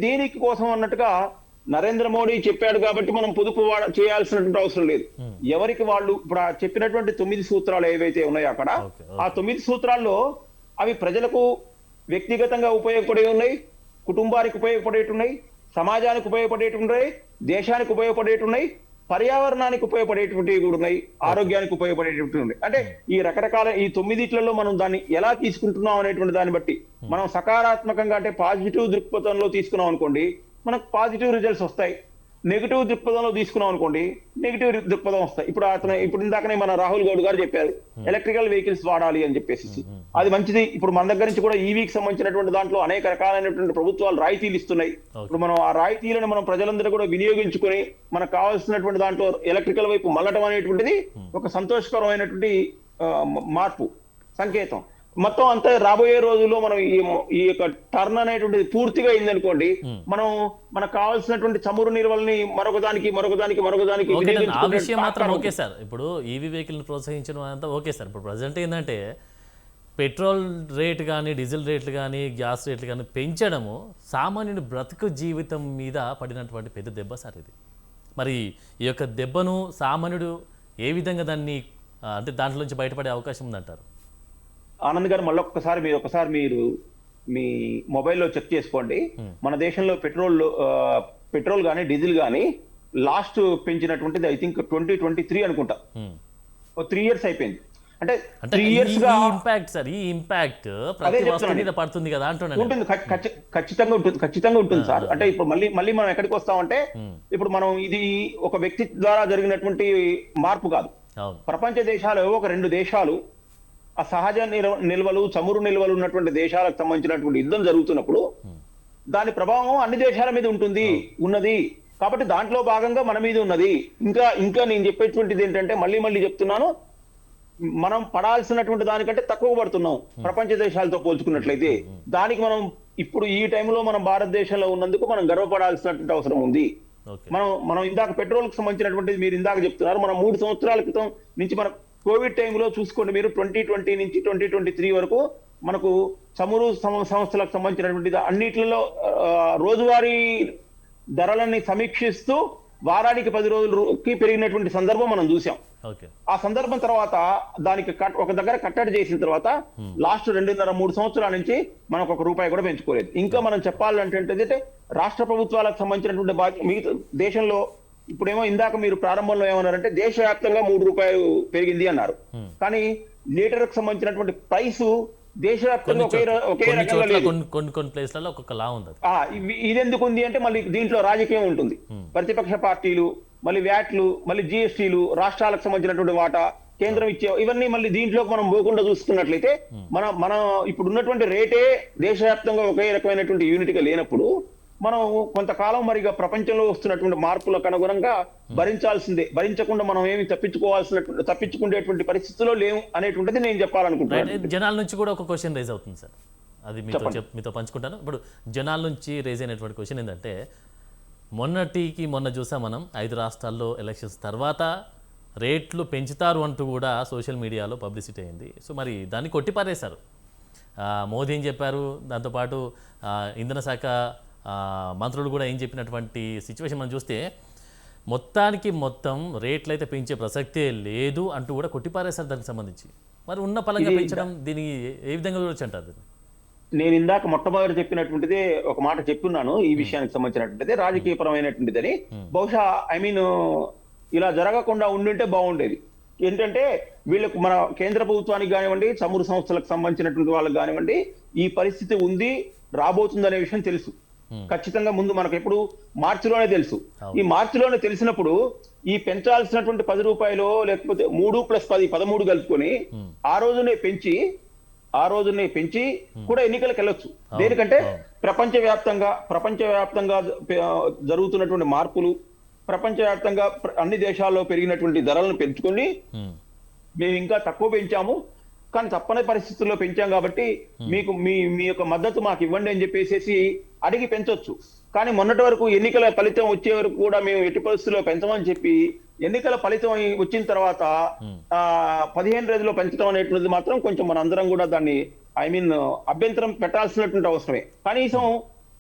దీనికి కోసం అన్నట్టుగా నరేంద్ర మోడీ చెప్పాడు కాబట్టి మనం పొదుపు చేయాల్సినటువంటి అవసరం లేదు. ఎవరికి వాళ్ళు ఇప్పుడు చెప్పినటువంటి 9 సూత్రాలు ఏవైతే ఉన్నాయో అక్కడ ఆ 9 సూత్రాల్లో అవి ప్రజలకు వ్యక్తిగతంగా ఉపయోగపడే ఉన్నాయి, కుటుంబానికి ఉపయోగపడేటి ఉన్నాయి, సమాజానికి ఉపయోగపడేటి ఉన్నాయి, దేశానికి ఉపయోగపడేటి ఉన్నాయి, పర్యావరణానికి ఉపయోగపడేటువంటివి కూడా ఉన్నాయి, ఆరోగ్యానికి ఉపయోగపడేటువంటివి ఉన్నాయి. అంటే ఈ రకరకాల ఈ 9 మనం దాన్ని ఎలా తీసుకుంటున్నాం అనేటువంటి దాన్ని బట్టి మనం సకారాత్మకంగా అంటే పాజిటివ్ దృక్పథంలో తీసుకున్నాం అనుకోండి మనకు పాజిటివ్ రిజల్ట్స్ వస్తాయి. నెగిటివ్ దృక్పథంలో తీసుకున్నాం అనుకోండి నెగిటివ్ దృక్పథం వస్తాయి. ఇప్పుడు ఇందాకనే మన రాహుల్ గౌడ్ గారు చెప్పారు ఎలక్ట్రికల్ వెహికల్స్ వాడాలి అని చెప్పేసి. అది మంచిది. ఇప్పుడు మన దగ్గర నుంచి కూడా ఈవీకి సంబంధించినటువంటి దాంట్లో అనేక రకాలైనటువంటి ప్రభుత్వాలు రాయితీలు ఇస్తున్నాయి. ఇప్పుడు మనం ఆ రాయితీలను మనం ప్రజలందరూ కూడా వినియోగించుకొని మనకు కావాల్సినటువంటి దాంట్లో ఎలక్ట్రికల్ వైపు మళ్ళటం అనేటువంటిది ఒక సంతోషకరమైనటువంటి మార్పు సంకేతం. మొత్తం అంతా రాబోయే రోజుల్లో మనం ఈ యొక్క టర్న్ అనేటువంటిది పూర్తిగా అయిందనుకోండి, మనం మనకు కావాల్సినటువంటి చమురు నిల్వల్ని మరొకదానికి ఆ విషయం మాత్రం ఓకే సార్. ఇప్పుడు ఈవీ వెహికల్ని ప్రోత్సహించడం అంతా ఓకే సార్. ఇప్పుడు ప్రజెంట్ ఏంటంటే పెట్రోల్ రేట్ కానీ, డీజిల్ రేట్లు కానీ, గ్యాస్ రేట్లు కానీ పెంచడము సామాన్యుడి బ్రతుకు జీవితం మీద పడినటువంటి పెద్ద దెబ్బ సార్ ఇది. మరి ఈ యొక్క దెబ్బను సామాన్యుడు ఏ విధంగా దాన్ని అంటే దాంట్లో నుంచి బయటపడే అవకాశం ఉందంటారు? ఆనంద్ గారు మళ్ళొక్కసారి మీరు మీ మొబైల్లో చెక్ చేసుకోండి. మన దేశంలో పెట్రోల్ కానీ డీజిల్ కానీ లాస్ట్ పెంచినటువంటిది ఐ థింక్ 2023 అనుకుంటా. 3 years అయిపోయింది. అంటే 3 years గా ఇంపాక్ట్ సార్. ఈ ఇంపాక్ట్ ప్రతి వస్తువు మీద పడుతుంది కదా అంటున్నాను. ఉంటుంది, ఖచ్చితంగా ఉంటుంది సార్. అంటే ఇప్పుడు మళ్ళీ మనం ఎక్కడికి వస్తామంటే ఇప్పుడు మనం ఇది ఒక వ్యక్తి ద్వారా జరిగినటువంటి మార్పు కాదు. ప్రపంచ దేశాలు ఒక 2 దేశాలు ఆ సహజ నిల్వలు, చమురు నిల్వలు ఉన్నటువంటి దేశాలకు సంబంధించినటువంటి యుద్ధం జరుగుతున్నప్పుడు దాని ప్రభావం అన్ని దేశాల మీద ఉన్నది. కాబట్టి దాంట్లో భాగంగా మన మీద ఉన్నది. ఇంకా నేను చెప్పేటువంటిది ఏంటంటే మళ్ళీ చెప్తున్నాను, మనం పడాల్సినటువంటి దానికంటే తక్కువ పడుతున్నాం ప్రపంచ దేశాలతో పోల్చుకున్నట్లయితే. దానికి మనం ఇప్పుడు ఈ టైంలో మనం భారతదేశంలో ఉన్నందుకు మనం గర్వపడాల్సినటువంటి అవసరం ఉంది. మనం ఇందాక పెట్రోల్ కి సంబంధించినటువంటిది మీరు ఇందాక చెప్తున్నారు. మనం 3 సంవత్సరాల క్రితం నుంచి మనం కోవిడ్ టైంలో చూసుకోండి మీరు 2020 నుంచి 2023 వరకు మనకు చమురు సంస్థలకు సంబంధించినటువంటి అన్నిట్లలో రోజువారీ ధరలని సమీక్షిస్తూ వారానికి 10 రోజులకి పెరిగినటువంటి సందర్భం మనం చూసాం. ఆ సందర్భం తర్వాత దానికి ఒక దగ్గర కట్టడి చేసిన తర్వాత లాస్ట్ 2.5-3 సంవత్సరాల నుంచి మనకు ₹1 కూడా పెంచుకోలేదు. ఇంకా మనం చెప్పాలంటే రాష్ట్ర ప్రభుత్వాలకు సంబంధించినటువంటి మిగతా దేశంలో ఇప్పుడేమో ఇందాక మీరు ప్రారంభంలో ఏమన్నారంటే దేశవ్యాప్తంగా 3 రూపాయలు పెరిగింది అన్నారు. కానీ లీటర్కి సంబంధించినటువంటి ప్రైస్ దేశవ్యాప్తంగా ఒకే కొన్ని రకంగా చోట్ల లేదు. కొన్ని ప్లేస్లలో ఒక్కొక్కలా ఉంది అది. ఇది ఎందుకు ఉంది అంటే మళ్ళీ దీంట్లో రాజకీయం ఉంటుంది. ప్రతిపక్ష పార్టీలు, మళ్ళీ వ్యాట్లు, మళ్ళీ జిఎస్టీలు, రాష్ట్రాలకు సంబంధించినటువంటి వాటా, కేంద్రం ఇచ్చే, ఇవన్నీ మళ్ళీ దీంట్లోకి మనం పోకుండా చూసుకున్నట్లయితే మన ఇప్పుడు ఉన్నటువంటి రేటే దేశవ్యాప్తంగా ఒకే రకమైనటువంటి యూనిట్గా లేనప్పుడు మనం కొంతకాలం మరిగా ప్రపంచంలో వస్తున్నటువంటి మార్పులకు అనుగుణంగా భరించాల్సిందే. భరించకుండా మనం ఏమి తప్పించుకునేటువంటి పరిస్థితిలో లేవు అనేటువంటిది నేను చెప్పాలనుకుంటున్నాను. జనాల నుంచి కూడా ఒక క్వశ్చన్ రైజ్ అవుతుంది సార్, అది మీతో పంచుకుంటాను. ఇప్పుడు జనాల నుంచి రైజ్ అయినటువంటి క్వశ్చన్ ఏంటంటే, మొన్న చూసాం మనం 5 రాష్ట్రాల్లో ఎలక్షన్స్ తర్వాత రేట్లు పెంచుతారు అంటూ కూడా సోషల్ మీడియాలో పబ్లిసిటీ అయింది. సో మరి దాన్ని కొట్టిపారేశారు. మోదీ ఏం చెప్పారు, దాంతోపాటు ఇంధన శాఖ మంత్రులు కూడా ఏం చెప్పినటువంటి సిచ్యువేషన్ మనం చూస్తే మొత్తం రేట్లు అయితే పెంచే ప్రసక్తే లేదు అంటూ కూడా కొట్టిపారేశారు దానికి సంబంధించి. మరి ఉన్న పలంగా పెంచడం దీనికి ఏ విధంగా చూడొచ్చు అంటారు? నేను ఇందాక మొట్టమొదటి చెప్పినటువంటిదే ఒక మాట చెప్పున్నాను ఈ విషయానికి సంబంధించినటువంటిది రాజకీయపరమైనటువంటిదని. బహుశా ఇలా జరగకుండా ఉండుంటే బాగుండేది. ఏంటంటే వీళ్ళకు మన కేంద్ర ప్రభుత్వానికి కానివ్వండి, చమురు సంస్థలకు సంబంధించినటువంటి వాళ్ళకి కానివ్వండి, ఈ పరిస్థితి ఉంది, రాబోతుందనే విషయం తెలుసు ఖచ్చితంగా. ముందు మనకు ఎప్పుడు మార్చిలోనే తెలుసు. ఈ మార్చిలోనే తెలిసినప్పుడు ఈ పెంచాల్సినటువంటి 10 రూపాయలు లేకపోతే 3 + 10 13 కలుపుకొని ఆ రోజునే పెంచి కూడా ఎన్నికలకు వెళ్ళొచ్చు. దేనికంటే ప్రపంచవ్యాప్తంగా జరుగుతున్నటువంటి మార్పులు, ప్రపంచవ్యాప్తంగా అన్ని దేశాల్లో పెరిగినటువంటి ధరలను పెంచుకొని మేము ఇంకా తక్కువ పెంచాము, కానీ తప్పని పరిస్థితుల్లో పెంచాం కాబట్టి మీకు మీ యొక్క మద్దతు మాకు ఇవ్వండి అని చెప్పేసి అడిగి పెంచొచ్చు. కానీ మొన్నటి వరకు ఎన్నికల ఫలితం వచ్చే వరకు కూడా మేము ఎట్టి పరిస్థితుల్లో పెంచమని చెప్పి ఎన్నికల ఫలితం వచ్చిన తర్వాత 15 రోజుల్లో పెంచడం అనేటువంటిది మాత్రం కొంచెం మన అందరం కూడా దాన్ని అభ్యంతరం పెట్టాల్సినటువంటి అవసరమే. కనీసం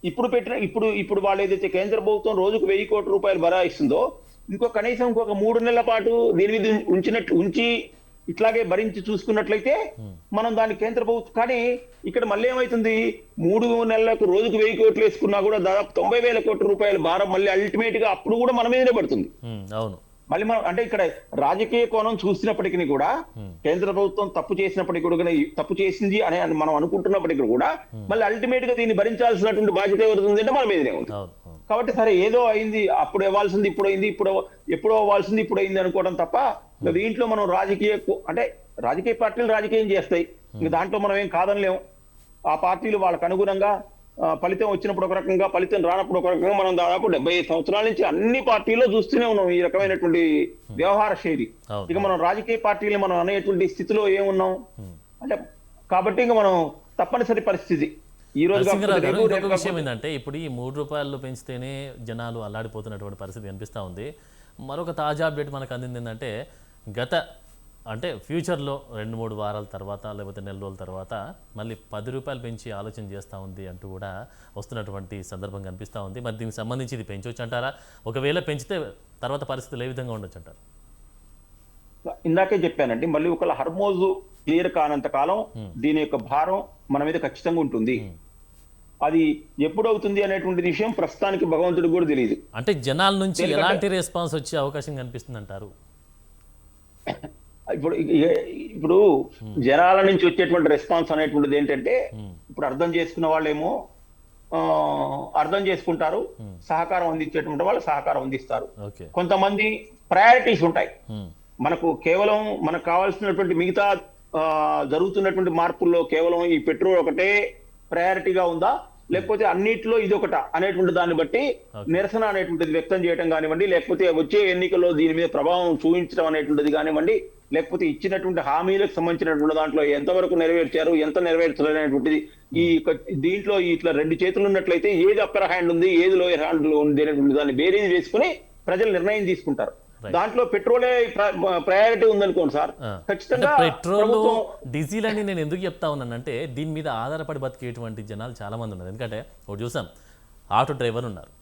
ఇప్పుడు వాళ్ళు ఏదైతే కేంద్ర ప్రభుత్వం రోజుకు 1000 కోట్ల రూపాయలు బరాయిస్తుందో కనీసం ఇంకొక 3 నెలల పాటు దీని మీద ఉంచి ఇట్లాగే భరించి చూసుకున్నట్లయితే మనం దాన్ని కేంద్ర ప్రభుత్వం. కానీ ఇక్కడ మళ్ళీ ఏమైతుంది, 3 నెలలకు రోజుకు 1000 కోట్లు వేసుకున్నా కూడా దాదాపు 90,000 కోట్ల రూపాయల భారం మళ్ళీ అల్టిమేట్ గా అప్పుడు కూడా మన మీదనే పడుతుంది. అవును, మళ్ళీ మనం అంటే ఇక్కడ రాజకీయ కోణం చూసినప్పటికీ కూడా కేంద్ర ప్రభుత్వం తప్పు చేసినప్పటికీ కూడా తప్పు చేసింది అని మనం అనుకుంటున్నప్పటికీ కూడా మళ్ళీ అల్టిమేట్ గా దీన్ని భరించాల్సినటువంటి బాధ్యత ఎవరుంది అంటే మన మీదనే ఉంది. కాబట్టి సరే ఏదో అయింది, అప్పుడు ఇవ్వాల్సింది ఇప్పుడు అయింది, ఎప్పుడో అవ్వాల్సింది ఇప్పుడు అయింది అనుకోవడం తప్ప దీంట్లో మనం రాజకీయ పార్టీలు రాజకీయం చేస్తాయి. ఇంకా దాంట్లో మనం ఏం కాదనిలేము. ఆ పార్టీలు వాళ్ళకు అనుగుణంగా ఫలితం వచ్చినప్పుడు ఒక రకంగా, ఫలితం రానప్పుడు ఒక రకంగా మనం దాదాపు 75 సంవత్సరాల నుంచి అన్ని పార్టీల్లో చూస్తూనే ఉన్నాం ఈ రకమైనటువంటి వ్యవహార శైలి. ఇక మనం రాజకీయ పార్టీలు మనం అనేటువంటి స్థితిలో ఏమున్నాం అంటే, కాబట్టి ఇంకా మనం తప్పనిసరి పరిస్థితి ఈ రోజు. ఒక విషయం ఏంటంటే, ఇప్పుడు ఈ 3 రూపాయలు పెంచితేనే జనాలు అల్లాడిపోతున్నటువంటి పరిస్థితి కనిపిస్తూ ఉంది. మరొక తాజా అప్డేట్ మనకు అందింది ఏంటంటే, ఫ్యూచర్లో 2-3 వారాల తర్వాత లేకపోతే నెల రోజుల తర్వాత మళ్ళీ 10 రూపాయలు పెంచి ఆలోచన చేస్తూ ఉంది అంటూ కూడా వస్తున్నటువంటి సందర్భం కనిపిస్తూ ఉంది. మరి దీనికి సంబంధించి ఇది పెంచవచ్చు అంటారా? ఒకవేళ పెంచితే తర్వాత పరిస్థితులు ఏ విధంగా ఉండొచ్చు అంటారు? ఇందాకే చెప్పానండి, మళ్ళీ ఒకవేళ హర్మోజు క్లియర్ కానంత కాలం దీని యొక్క భారం మన మీద ఖచ్చితంగా ఉంటుంది. అది ఎప్పుడు అవుతుంది అనేటువంటి విషయం ప్రస్తుతానికి భగవంతుడికి కూడా తెలియదు. అంటే జనాల నుంచి ఎలాంటి రెస్పాన్స్ వచ్చే అవకాశం కనిపిస్తుంది అంటారు? ఇప్పుడు జనాల నుంచి వచ్చేటువంటి రెస్పాన్స్ అనేటువంటిది ఏంటంటే, ఇప్పుడు అర్థం చేసుకున్న వాళ్ళేమో అర్థం చేసుకుంటారు, సహకారం అందించేటువంటి వాళ్ళు సహకారం అందిస్తారు. కొంతమంది ప్రయారిటీస్ ఉంటాయి. మనకు కావాల్సినటువంటి మిగతా జరుగుతున్నటువంటి మార్పుల్లో కేవలం ఈ పెట్రోల్ ఒకటే ప్రయారిటీగా ఉందా, లేకపోతే అన్నిట్లో ఇదొకట అనేటువంటి దాన్ని బట్టి నిరసన అనేటువంటిది వ్యక్తం చేయడం కానివ్వండి, లేకపోతే వచ్చే ఎన్నికల్లో దీని మీద ప్రభావం చూపించడం అనేటువంటిది కానివ్వండి, లేకపోతే ఇచ్చినటువంటి హామీలకు సంబంధించినటువంటి దాంట్లో ఎంతవరకు నెరవేర్చారు, ఎంత నెరవేర్చలేదు అనేటువంటిది దీంట్లో ఇట్లా 2 చేతులు ఉన్నట్లయితే ఏది అప్పర్ హ్యాండ్ ఉంది, ఏది లోయర్ హ్యాండ్ ఉంది అనేటువంటి దాన్ని బేరీజ్ వేసుకుని ప్రజలు నిర్ణయం తీసుకుంటారు. దాంట్లో పెట్రోలే ప్రయారిటీ ఉందనుకోండి సార్, ఖచ్చితంగా పెట్రోల్ డీజిల్ అని నేను ఎందుకు చెప్తా ఉన్నానంటే, దీని మీద ఆధారపడి బతికేటువంటి జనాలు చాలా మంది ఉన్నారు. ఎందుకంటే ఒకటి చూసాం, ఆటో డ్రైవర్ ఉన్నారు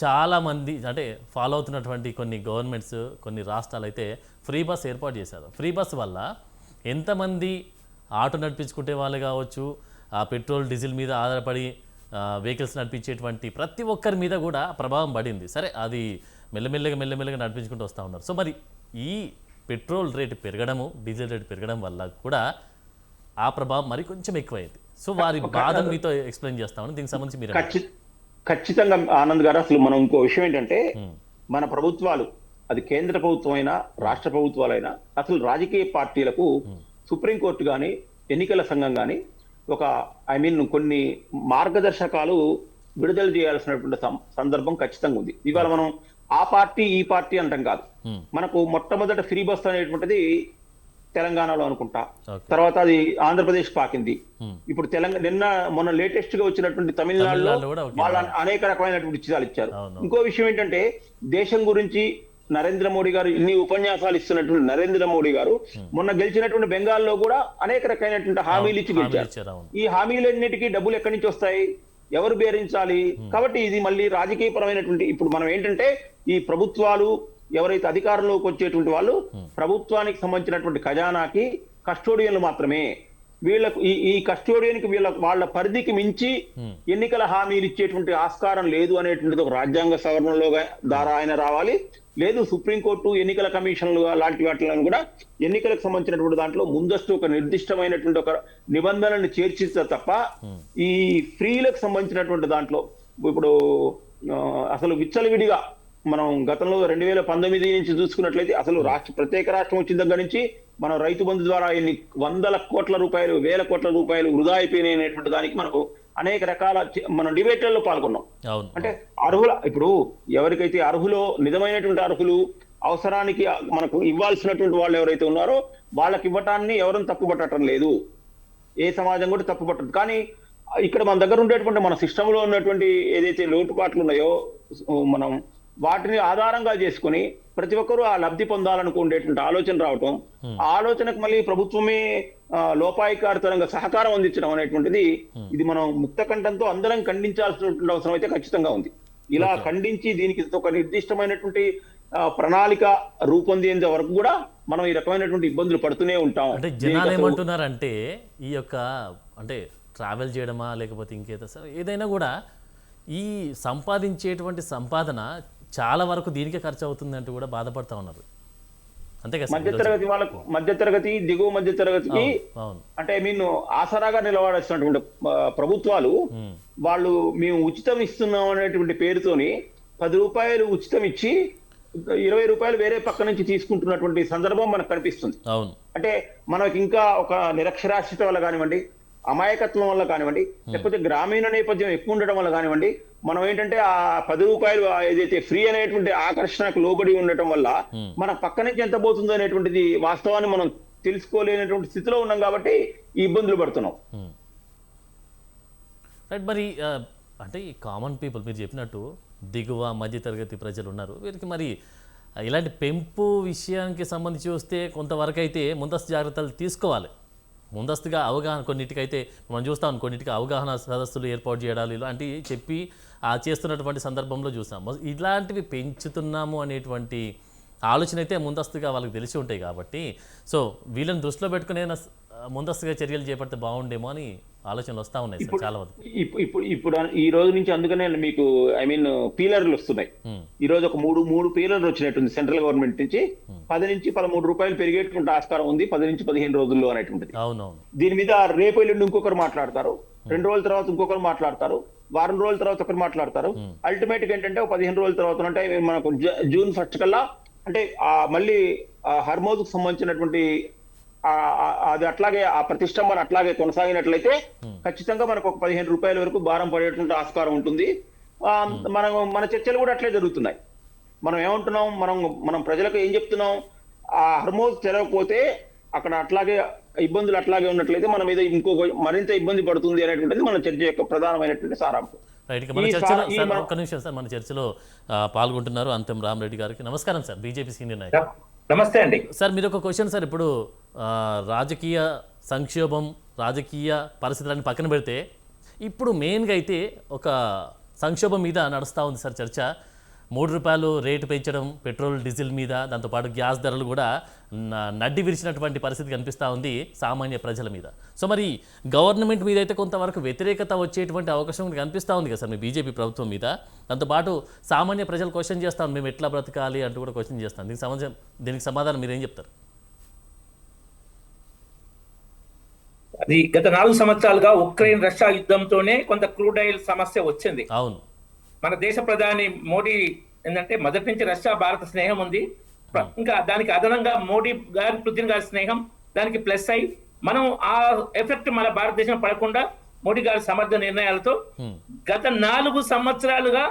చాలామంది, అంటే ఫాలో అవుతున్నటువంటి కొన్ని గవర్నమెంట్స్, కొన్ని రాష్ట్రాలు అయితే ఫ్రీ బస్ ఏర్పాటు చేశారు. ఫ్రీ బస్ వల్ల ఎంతమంది ఆటో నడిపించుకుంటే వాళ్ళు కావచ్చు, ఆ పెట్రోల్ డీజిల్ మీద ఆధారపడి వెహికల్స్ నడిపించేటువంటి ప్రతి ఒక్కరి మీద కూడా ప్రభావం పడింది. సరే అది మెల్లమెల్లగా నడిపించుకుంటూ వస్తూ ఉన్నారు. సో మరి ఈ పెట్రోల్ రేటు పెరగడము, డీజిల్ రేటు పెరగడం వల్ల కూడా ఆ ప్రభావం మరి కొంచెం ఎక్కువైంది. సో వారి బాధను మీతో ఎక్స్ప్లెయిన్ చేస్తామని దీనికి సంబంధించి మీరు ఖచ్చితంగా ఆనంద్ గారు, అసలు మనం ఇంకో విషయం ఏంటంటే మన ప్రభుత్వాలు, అది కేంద్ర ప్రభుత్వం అయినా రాష్ట్ర ప్రభుత్వాలైనా, అసలు రాజకీయ పార్టీలకు సుప్రీంకోర్టు కానీ ఎన్నికల సంఘం కానీ ఒక కొన్ని మార్గదర్శకాలు విడుదల చేయాల్సినటువంటి సందర్భం ఖచ్చితంగా ఉంది. ఇవాళ మనం ఆ పార్టీ ఈ పార్టీ అంటాం కాదు. మనకు మొట్టమొదట ఫ్రీ బస్ అనేటువంటిది తెలంగాణలో అనుకుంటా, తర్వాత అది ఆంధ్రప్రదేశ్ పాకింది. ఇప్పుడు నిన్న మొన్న లేటెస్ట్ గా వచ్చినటువంటి తమిళనాడులో వాళ్ళ అనేక రకమైనటువంటి ఉచితాలు ఇచ్చారు. ఇంకో విషయం ఏంటంటే, దేశం గురించి నరేంద్ర మోడీ గారు ఇన్ని ఉపన్యాసాలు ఇస్తున్నటువంటి నరేంద్ర మోడీ గారు మొన్న గెలిచినటువంటి బెంగాల్లో కూడా అనేక రకమైనటువంటి హామీలు ఇచ్చి గెలిచారు. ఈ హామీలన్నిటికీ డబ్బులు ఎక్కడి నుంచి వస్తాయి, ఎవరు బేరించాలి? కాబట్టి ఇది మళ్ళీ రాజకీయపరమైనటువంటి, ఇప్పుడు మనం ఏంటంటే ఈ ప్రభుత్వాలు ఎవరైతే అధికారంలోకి వచ్చేటువంటి వాళ్ళు ప్రభుత్వానికి సంబంధించినటువంటి ఖజానాకి కస్టోడియన్లు మాత్రమే. వీళ్ళకు ఈ కస్టోడియన్కి వాళ్ళ పరిధికి మించి ఎన్నికల హామీలు ఇచ్చేటువంటి ఆస్కారం లేదు అనేటువంటిది ఒక రాజ్యాంగ సవరణలో ద్వారా ఆయన రావాలి. లేదు సుప్రీంకోర్టు, ఎన్నికల కమిషన్లు లాంటి వాటిలను కూడా ఎన్నికలకు సంబంధించినటువంటి దాంట్లో ముందస్తు ఒక నిర్దిష్టమైనటువంటి ఒక నిబంధనలను చేర్చిస్తే తప్ప ఈ ఫ్రీలకు సంబంధించినటువంటి దాంట్లో ఇప్పుడు అసలు విచ్చలవిడిగా మనం గతంలో 2019 నుంచి చూసుకున్నట్లయితే అసలు ప్రత్యేక రాష్ట్రం వచ్చిన దగ్గర నుంచి మనం రైతు బంధు ద్వారా ఎన్ని వందల కోట్ల రూపాయలు, వేల కోట్ల రూపాయలు వృధా అయిపోయినాయి అనేటువంటి దానికి మనకు అనేక రకాల మనం డిబేట్లలో పాల్గొన్నాం. అంటే ఇప్పుడు ఎవరికైతే అర్హులో, నిజమైనటువంటి అర్హులు, అవసరానికి మనకు ఇవ్వాల్సినటువంటి వాళ్ళు ఎవరైతే ఉన్నారో వాళ్ళకి ఇవ్వటాన్ని ఎవరూ తప్పుపట్టడం లేదు, ఏ సమాజం కూడా తప్పుపట్టదు. కానీ ఇక్కడ మన దగ్గర ఉండేటువంటి మన సిస్టంలో ఉన్నటువంటి ఏదైతే లోటుపాట్లు ఉన్నాయో మనం వాటిని ఆధారంగా చేసుకుని ప్రతి ఒక్కరూ ఆ లబ్ధి పొందాలనుకునేటువంటి ఆలోచన రావటం, ఆ ఆలోచనకు మళ్ళీ ప్రభుత్వమే లోపాయికారితనంగా సహకారం అందించడం అనేటువంటిది ఇది మనం ముక్త కంఠంతో అందరం ఖండించాల్సినటువంటి అవసరం అయితే ఖచ్చితంగా ఉంది. ఇలా ఖండించి దీనికి ఒక నిర్దిష్టమైనటువంటి ప్రణాళిక రూపొందేంత వరకు కూడా మనం ఈ రకమైనటువంటి ఇబ్బందులు పడుతూనే ఉంటాం. అంటే జనాలు ఏమంటున్నారంటే ఈ యొక్క అంటే ట్రావెల్ చేయడమా లేకపోతే ఇంకేదో ఏదైనా కూడా ఈ సంపాదించేటువంటి సంపాదన చాలా వరకు దీనికే ఖర్చు అవుతుంది అంటూ కూడా బాధపడతా ఉన్నారు. అంతే కదా, మధ్యతరగతి వాళ్ళకు, మధ్యతరగతి దిగువ మధ్యతరగతికి అంటే ఆసరాగా నిలబడాల్సినటువంటి ప్రభుత్వాలు వాళ్ళు మేము ఉచితం ఇస్తున్నాం అనేటువంటి పేరుతోని 10 రూపాయలు ఉచితం ఇచ్చి 20 రూపాయలు వేరే పక్క నుంచి తీసుకుంటున్నటువంటి సందర్భం మనకు కనిపిస్తుంది. అంటే మనకి ఇంకా ఒక నిరక్షరాస్యత వల్ల కానివ్వండి, అమాయకత్వం వల్ల కానివ్వండి, లేకపోతే గ్రామీణ నేపథ్యం ఎక్కువ ఉండటం వల్ల కానివ్వండి, మనం ఏంటంటే ఆ 10 రూపాయలు ఏదైతే ఫ్రీ అనేటువంటి ఆకర్షణకు లోబడి ఉండటం వల్ల మన పక్క నుంచి ఎంత పోతుందో అనేటువంటిది వాస్తవాన్ని మనం తెలుసుకోలేనటువంటి స్థితిలో ఉన్నాం కాబట్టి ఈ ఇబ్బందులు పడుతున్నాం. రైట్. మరి అంటే ఈ కామన్ పీపుల్ మీరు చెప్పినట్టు దిగువ మధ్యతరగతి ప్రజలు ఉన్నారు, వీరికి మరి ఇలాంటి పెంపు విషయానికి సంబంధించి వస్తే కొంతవరకు అయితే ముందస్తు జాగ్రత్తలు తీసుకోవాలి. ముందస్తుగా అవగాహన కొన్నిటికైతే మనం చూస్తాం, కొన్నిటికి అవగాహన సదస్సులు ఏర్పాటు చేయడాలు ఇలాంటివి చెప్పి చేస్తున్నటువంటి సందర్భంలో చూసాం. ఇలాంటివి పెంచుతున్నాము అనేటువంటి ఆలోచన అయితే ముందస్తుగా వాళ్ళకి తెలిసి ఉంటాయి కాబట్టి సో వీళ్ళని దృష్టిలో పెట్టుకునే ముందస్తుగా చర్యలు చేపడితే బాగుండేమో అని ఆలోచనలు వస్తూ ఉన్నాయి సార్ చాలా వరకు. ఇప్పుడు ఈ రోజు నుంచి అందుకనే మీకు పీలర్లు వస్తున్నాయి. ఈ రోజు ఒక మూడు పీలర్లు వచ్చినట్టుంది సెంట్రల్ గవర్నమెంట్ నుంచి. 10 నుంచి 13 రూపాయలు పెరిగేటువంటి ఆస్కారం ఉంది 10 నుంచి 15 రోజుల్లో అనేటువంటిది. అవునవును. దీని మీద రేపు ఎల్లుండి ఇంకొకరు మాట్లాడతారు, 2 రోజుల తర్వాత ఇంకొకరు మాట్లాడతారు, వారం రోజుల తర్వాత ఒకరు మాట్లాడతారు. అల్టిమేట్ గా ఏంటంటే 15 రోజుల తర్వాత అంటే మనకు జూన్ 1 కల్లా అంటే మళ్ళీ హర్మోజ్ కు సంబంధించినటువంటి అది అట్లాగే ఆ ప్రతిష్టంభన అట్లాగే కొనసాగినట్లయితే ఖచ్చితంగా మనకు ఒక 15 రూపాయల వరకు భారం పడేటువంటి ఆస్కారం ఉంటుంది. మన చర్చలు కూడా అట్లే జరుగుతున్నాయి. మనం ఏమంటున్నాం, మనం ప్రజలకు ఏం చెప్తున్నాం, ఆ హర్మోజ్ తెరవకపోతే అక్కడ అట్లాగే ఇబ్బందులు అట్లాగే ఉన్నట్లయితే మన మీద మరింత ఇబ్బంది పడుతుంది అనేటువంటిది మన చర్చ యొక్క ప్రధానమైనటువంటి సారాంశం. మన చర్చలో పాల్గొంటున్నారు అంతం రామరెడ్డి గారికి. నమస్కారం సార్, బీజేపీ సీనియర్ నాయకులు. నమస్తే అండి సార్. మీరు ఒక క్వశ్చన్ సార్, ఇప్పుడు రాజకీయ సంక్షోభం, రాజకీయ పరిస్థితులను పక్కన పెడితే ఇప్పుడు మెయిన్గా అయితే ఒక సంక్షోభం మీద నడుస్తూ ఉంది సార్ చర్చ. రూపాయలు రేటు పెంచడం పెట్రోల్ డీజిల్ మీద, దాంతోపాటు గ్యాస్ ధరలు కూడా నడ్డి విరిచినటువంటి పరిస్థితి కనిపిస్తూ ఉంది సామాన్య ప్రజల మీద. సో మరి గవర్నమెంట్ మీద అయితే కొంతవరకు వ్యతిరేకత వచ్చేటువంటి అవకాశం కనిపిస్తూ ఉంది కదా సార్ మీ బీజేపీ ప్రభుత్వం మీద. దాంతోపాటు సామాన్య ప్రజలు క్వశ్చన్ చేస్తాం, మేము ఎట్లా బ్రతకాలి అంటూ కూడా క్వశ్చన్ చేస్తాం. దీనికి సమాధానం మీరేం చెప్తారు? అది గత 4 సంవత్సరాలుగా ఉక్రెయిన్ రష్యా యుద్ధంతోనే కొంత క్రూడ్ ఆయిల్ సమస్య వచ్చింది. అవును, మన దేశ ప్రధాని మోడీ ఏంటంటే మొదటి నుంచి రష్యా భారత స్నేహం ఉంది. ఇంకా దానికి అదనంగా మోడీ గారి పుతిన్ గారి స్నేహం దానికి ప్లస్ అయి మనం ఆ ఎఫెక్ట్ మన భారతదేశం పడకుండా మోడీ గారి సమర్థ నిర్ణయాలతో గత 4 సంవత్సరాలుగా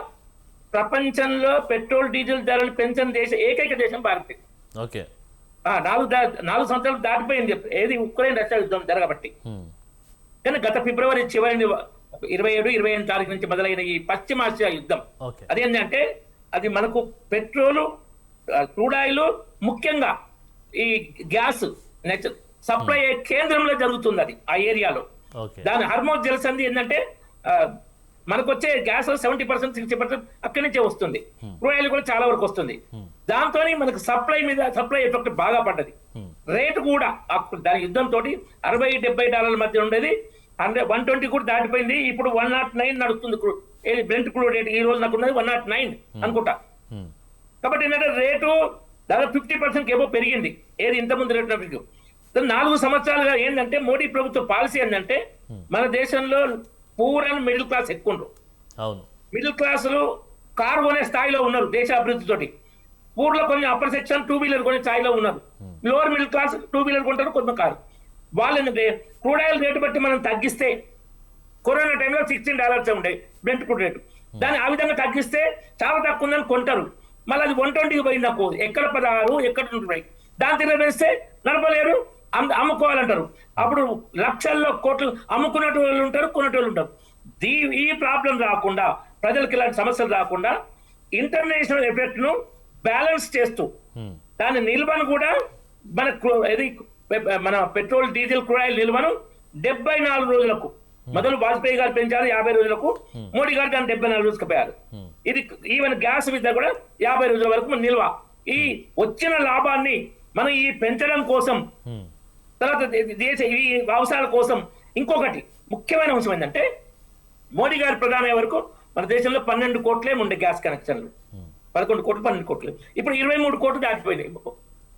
ప్రపంచంలో పెట్రోల్ డీజిల్ ధరలు పెంచని ఏకైక దేశం భారతదేశం. ఓకే, 4 సంవత్సరాలు దాటిపోయింది ఏది ఉక్రెయిన్ రష్యా యుద్ధం జరగబట్టి. కానీ గత ఫిబ్రవరి చివరి 27-28 తారీఖు నుంచి మొదలైన ఈ పశ్చిమాసియా యుద్ధం అదేంటంటే అది మనకు పెట్రోలు, క్రూడ్ ఆయిల్, ముఖ్యంగా ఈ గ్యాస్ సప్లై కేంద్రంలో జరుగుతుంది. అది ఆ ఏరియాలో దాని హర్మోజ్ జలసంధి ఏంటంటే మనకు వచ్చే గ్యాస్ 70% 60% అక్కడి నుంచే వస్తుంది. క్రూడ్ ఆయిల్ కూడా చాలా వరకు వస్తుంది. దాంతో మనకు సప్లై ఎఫెక్ట్ బాగా పడ్డది. రేటు కూడా దాని యుద్ధంతో $60-70 మధ్య ఉండేది, 120 కూడా దాటిపోయింది. ఇప్పుడు 109 నడుస్తుంది ఏది బ్రెంట్ క్రూడ్ రేట్. ఈ రోజు నాకు ఉన్నది 109 అనుకుంటా. కాబట్టి ఏంటంటే రేటు దాదాపు 50% ఏమో పెరిగింది ఏది ఇంతకుముందు రేటు. 4 సంవత్సరాలుగా ఏంటంటే మోడీ ప్రభుత్వ పాలసీ ఏంటంటే మన దేశంలో పూర్ అండ్ మిడిల్ క్లాస్ ఎక్కువ ఉన్నారు. మిడిల్ క్లాసులు కారు కొనే స్థాయిలో ఉన్నారు దేశ అభివృద్ధితోటి. పూర్లో కొంచెం అప్పర్ సెక్షన్ 2 వీలర్ కొనే స్థాయిలో ఉన్నారు. లోవర్ మిడిల్ క్లాస్ 2 వీలర్ కొంటారు, కొంత కారు. వాళ్ళని క్రూడ్ ఆయిల్ రేటు బట్టి మనం తగ్గిస్తే, కరోనా టైంలో $16 ఉండే బ్రెంట్ క్రూడ్ రేటు, దాన్ని ఆ విధంగా తగ్గిస్తే చాలా తక్కువ ఉందని కొంటారు. మళ్ళీ అది 120కి పోయింది నాకు, ఎక్కడ 16 ఎక్కడ 20, దాని తిరిగి వేస్తే నడపలేరు, అమ్ముకోవాలంటారు. అప్పుడు లక్షల్లో కోట్లు అమ్ముకునే వాళ్ళు ఉంటారు, కొనేటోళ్ళు ఉంటారు. ఈ ప్రాబ్లం రాకుండా, ప్రజలకు ఇలాంటి సమస్యలు రాకుండా ఇంటర్నేషనల్ ఎఫెక్ట్ ను బ్యాలెన్స్ చేస్తూ దాని నిల్వను కూడా మన పెట్రోల్ డీజిల్ క్రూడ్ ఆయిల్ నిల్వను 74 రోజులకు, మొదలు వాజ్పేయి గారు పెంచారు 50 రోజులకు, మోడీ గారు దాన్ని 74 రోజులకు పోయారు. ఇది ఈవెన్ గ్యాస్ మీద కూడా 50 రోజుల వరకు నిల్వ. ఈ వచ్చిన లాభాన్ని మనం ఈ పెంచడం కోసం, తర్వాత దేశ ఈ అవసరాల కోసం ఇంకొకటి ముఖ్యమైన అంశం ఏంటంటే మోడీ గారు ప్రధాని వరకు మన దేశంలో 12 కోట్లే ఉండే గ్యాస్ కనెక్షన్లు, 11 కోట్లు 12 కోట్లు, ఇప్పుడు 23 కోట్లు దాటిపోయినాయి,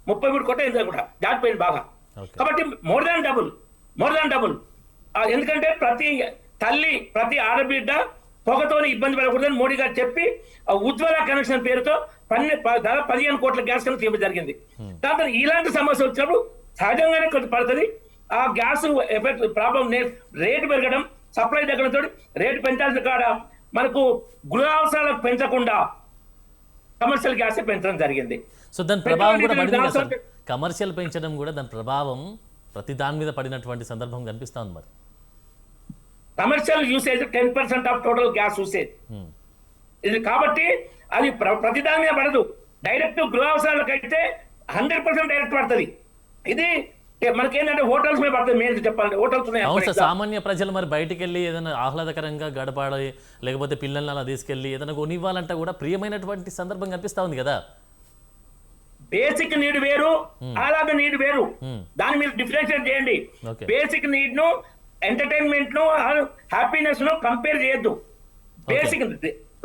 33 కోట్లు ఎంత కూడా దాటిపోయింది బాగా. కాబట్టి మోర్ దాన్ డబుల్. ఎందుకంటే ప్రతి తల్లి, ప్రతి ఆడబిడ్డ పొగతో ఇబ్బంది పడకూడదని మోడీ గారు చెప్పి ఉజ్వల కనెక్షన్ పేరుతో 15 కోట్ల గ్యాస్ కనెక్షన్ ఇవ్వడం జరిగింది. దాంతో ఇలాంటి సమస్య వచ్చినప్పుడు సహజంగానే కొంచెం పడుతుంది. ఆ గ్యాస్ ఎఫెక్ట్ ప్రాబ్లం రేటు పెరగడం, సప్లై తగ్గడంతో రేటు పెంచాల్సిన కాడ మనకు గృహ అవసరాలకు పెంచకుండా కమర్షియల్ గ్యాస్ పెంచడం జరిగింది. సో దాని ప్రభావం కూడా పడింది. కమర్షియల్ పెంచడం కూడా దాని ప్రభావం ప్రతి దాని మీద పడినటువంటి సందర్భం కనిపిస్తా ఉంది. మరి commercial usage 10% of total gas usage ఇది. కాబట్టి అది ప్రతి దాని మీద పడదు. డైరెక్ట్ గృహ అవసరాలకు అయితే 100% డైరెక్ట్ పడుతుంది. ఇది మనకేంటంటే హోటల్స్ మీద పడుతుంది. మేము చెప్పాలంటే హోటల్స్ ఉన్నాయి. సామాన్య ప్రజలు మరి బయటికి వెళ్ళి ఏదైనా ఆహ్లాదకరంగా గడపాలి, లేకపోతే పిల్లల్ని అలా తీసుకెళ్ళి ఏదైనా కొనివ్వాలంటే కూడా ప్రియమైనటువంటి సందర్భం కనిపిస్తా ఉంది కదా. బేసిక్ నీడ్ వేరు, ఆహ్లాద నీడ్ వేరు. దాన్ని మీరు డిఫరెన్షియేట్ చేయండి. బేసిక్ నీడ్ ను, ఎంటర్టైన్మెంట్ ను, హ్యాపీనెస్ ను కంపేర్ చేయొద్దు. బేసిక్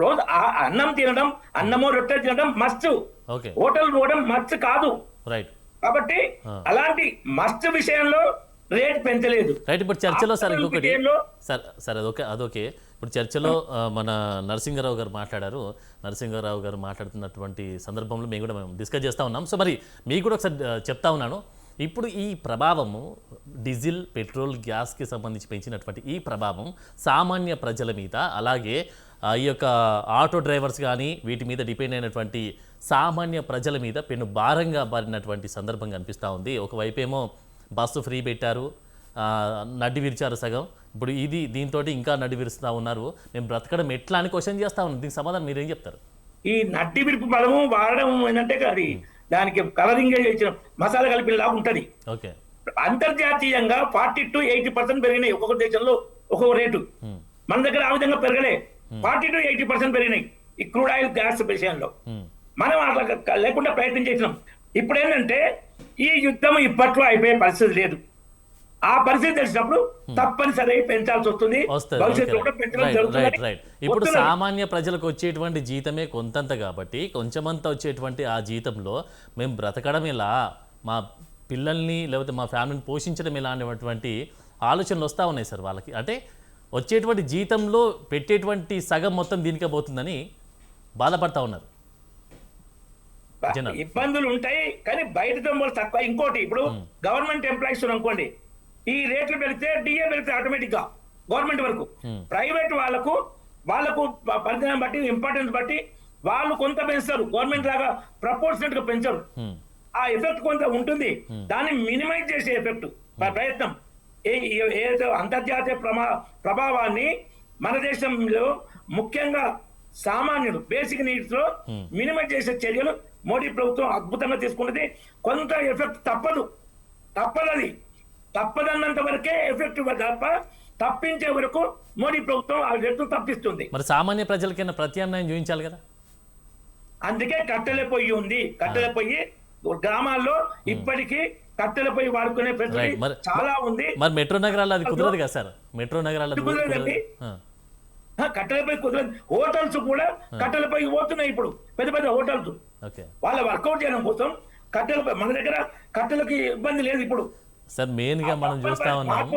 రోజు అన్నం తినడం, అన్నమో రొట్టె తినడం మస్ట్, హోటల్ పోవడం మస్ట్ కాదు. కాబట్టి అలాంటి మస్ట్ విషయంలో రేట్ పెంచలేదు. రైట్. ఇప్పుడు చర్చలో సార్ ఇంకొకటి సార్ అదొకే ఇప్పుడు చర్చలో మన నరసింహారావు గారు మాట్లాడారు. నరసింహారావు గారు మాట్లాడుతున్నటువంటి సందర్భంలో మేము కూడా డిస్కస్ చేస్తూ ఉన్నాం. సో మరి మీకు కూడా ఒకసారి చెప్తా ఉన్నాను. ఇప్పుడు ఈ ప్రభావము డీజిల్, పెట్రోల్, గ్యాస్కి సంబంధించి పెంచినటువంటి ఈ ప్రభావం సామాన్య ప్రజల మీద, అలాగే ఈ యొక్క ఆటో డ్రైవర్స్ కానీ వీటి మీద డిపెండ్ అయినటువంటి సామాన్య ప్రజల మీద పెను భారంగా మారినటువంటి సందర్భం కనిపిస్తూ ఉంది. ఒకవైపేమో బస్సు ఫ్రీ పెట్టారు, నడ్డి విరిచారు సగం. ఇప్పుడు దీంతో ఇంకా నడ్డి విరుస్తూ ఉన్నారు. మేము బ్రతకడం ఎట్లా అని క్వశ్చన్ చేస్తా ఉన్నాం. దీనికి సమాధానం మీరేం చెప్తారు? ఈ నడ్డి విరుపు పదము వాడడం ఏంటంటే అది దానికి కలరింగ్ ఇచ్చిన మసాలా కలిపిలా ఉంటది. అంతర్జాతీయంగా 40-80% పెరిగినాయి. ఒక్కొక్క దేశంలో ఒక్కొక్క రేటు. మన దగ్గర ఆ విధంగా పెరగలే. 40-80% పెరిగినాయి. ఈ క్రూడ్ ఆయిల్ గ్యాస్ విషయంలో మనం అట్లా లేకుండా ప్రయత్నం చేసినాం. ఇప్పుడు ఏంటంటే ఈ యుద్ధం ఇప్పట్లో అయిపోయే పరిస్థితి లేదు. ఆ పరిస్థితి తెలిసినప్పుడు తప్పనిసరి పెంచాల్సి వస్తుంది. భవిష్యత్తులో కూడా పెంచడం జరుగుతుంది. ఇప్పుడు సామాన్య ప్రజలకు వచ్చేటువంటి జీతమే కొంతంత కాబట్టి కొంచెమంత వచ్చేటువంటి ఆ జీతంలో మేము బ్రతకడం ఎలా, మా పిల్లల్ని లేకపోతే మా ఫ్యామిలీని పోషించడం ఎలా అనేటువంటి ఆలోచనలు వస్తూ ఉన్నాయి సార్ వాళ్ళకి. అంటే వచ్చేటువంటి జీతంలో పెట్టేటువంటి సగం మొత్తం దీనికే పోతుందని బాధపడతా ఉన్నారు. ఇబ్బందులు ఉంటాయి కానీ బయట దొంగలు తక్కువ. ఇంకోటి ఇప్పుడు గవర్నమెంట్ ఎంప్లాయీస్ అనుకోండి, ఈ రేట్లు పెడితే డిఏ పెడితే ఆటోమేటిక్ గా గవర్నమెంట్ వరకు. ప్రైవేట్ వాళ్ళకు పరిధిని బట్టి ఇంపార్టెన్స్ బట్టి వాళ్ళు కొంత పెంచుతారు, గవర్నమెంట్ లాగా ప్రపోర్షనట్ గా పెంచరు. ఆ ఎఫెక్ట్ కొంత ఉంటుంది, దాన్ని మినిమైజ్ చేసే ఎఫెక్ట్ ప్రయత్నం. ఏదైతే అంతర్జాతీయ ప్రభావాన్ని మన దేశంలో ముఖ్యంగా సామాన్యులు బేసిక్ నీడ్స్ లో మినిమైజ్ చేసే చర్యలు మోడీ ప్రభుత్వం అద్భుతంగా తీసుకున్నది. కొంత ఎఫెక్ట్ తప్పదది తప్పదన్నంత వరకే ఎఫెక్ట్ తప్ప తప్పించే వరకు మోడీ ప్రభుత్వం ఆ ఎఫెక్ట్ తప్పిస్తుంది. మరి సామాన్య ప్రజలకైనా ప్రత్యామ్నాయం చూపించాలి కదా. అందుకే కట్టెల పొయ్యి ఉంది. కట్టెల పొయ్యి గ్రామాల్లో ఇప్పటికీ కట్టెల పొయ్యి వాడుకునే ప్రజలు చాలా ఉంది. మరి మెట్రో నగరాల్లో అది కుదరదు కదా సార్. మెట్రో నగరాల్లో కుదరదండి, కట్టెల పొయ్యి కుదరదు. హోటల్స్ కూడా కట్టెల పొయ్యి పోతున్నాయి ఇప్పుడు, పెద్ద పెద్ద హోటల్స్ వాళ్ళ వర్కౌట్ చేయడం కోసం కట్టెల. మన దగ్గర కట్టెలకి ఇబ్బంది లేదు ఇప్పుడు సార్. మెయిన్ గా మనం చూస్తా ఉన్నాం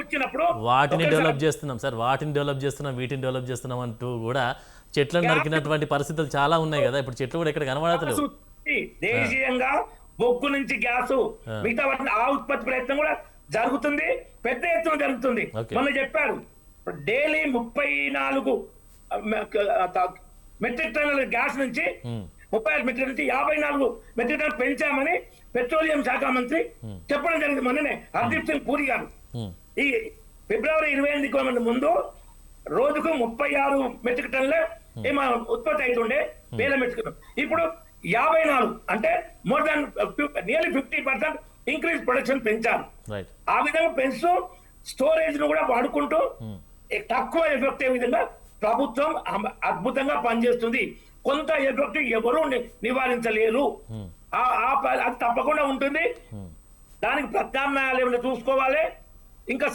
వాటిని డెవలప్ చేస్తున్నాం సార్, వాటిని డెవలప్ చేస్తున్నాం, వీటిని డెవలప్ చేస్తున్నాం అంటూ కూడా చెట్లను నరికినటువంటి పరిస్థితులు చాలా ఉన్నాయి కదా. ఇప్పుడు చెట్లు కూడా ఇక్కడ కనబడతలేవు. దేశీయంగా బొగ్గు నుంచి గ్యాస్ మిగతా వాటిని ఆ ఉత్పత్తి ప్రయత్నం కూడా జరుగుతుంది, పెద్ద ఎత్తున జరుగుతుంది. మొన్న చెప్పారు డైలీ 34 మెట్రిక్ టన్నుల గ్యాస్ నుంచి 36 మెట్రిక్ నుంచి 54 మెట్రిక్ టన్నులు పెంచామని పెట్రోలియం శాఖ మంత్రి చెప్పడం జరిగింది మొన్ననే, హర్దీప్ సింగ్ పూరి గారు. ఈ ఫిబ్రవరి 28 ముందు రోజుకు 36 మెట్రిక్ టన్నులే ఏమో ఉత్పత్తి అవుతుండే, 1000 మెట్రిక్ టన్నులు. ఇప్పుడు 54 అంటే more than nearly 50% increase production పెంచారు. ఆ విధంగా పెంచుతూ స్టోరేజ్ ను కూడా వాడుకుంటూ తక్కువ ఎఫెక్ట్ అయ్యే విధంగా ప్రభుత్వం అద్భుతంగా పనిచేస్తుంది. కొంత ఎఫెక్ట్ ఎవరు నివారించలేరు, అది తప్పకుండా ఉంటుంది. దానికి ప్రత్యామ్నాయాలు ఏమైనా చూసుకోవాలి, ఇంకా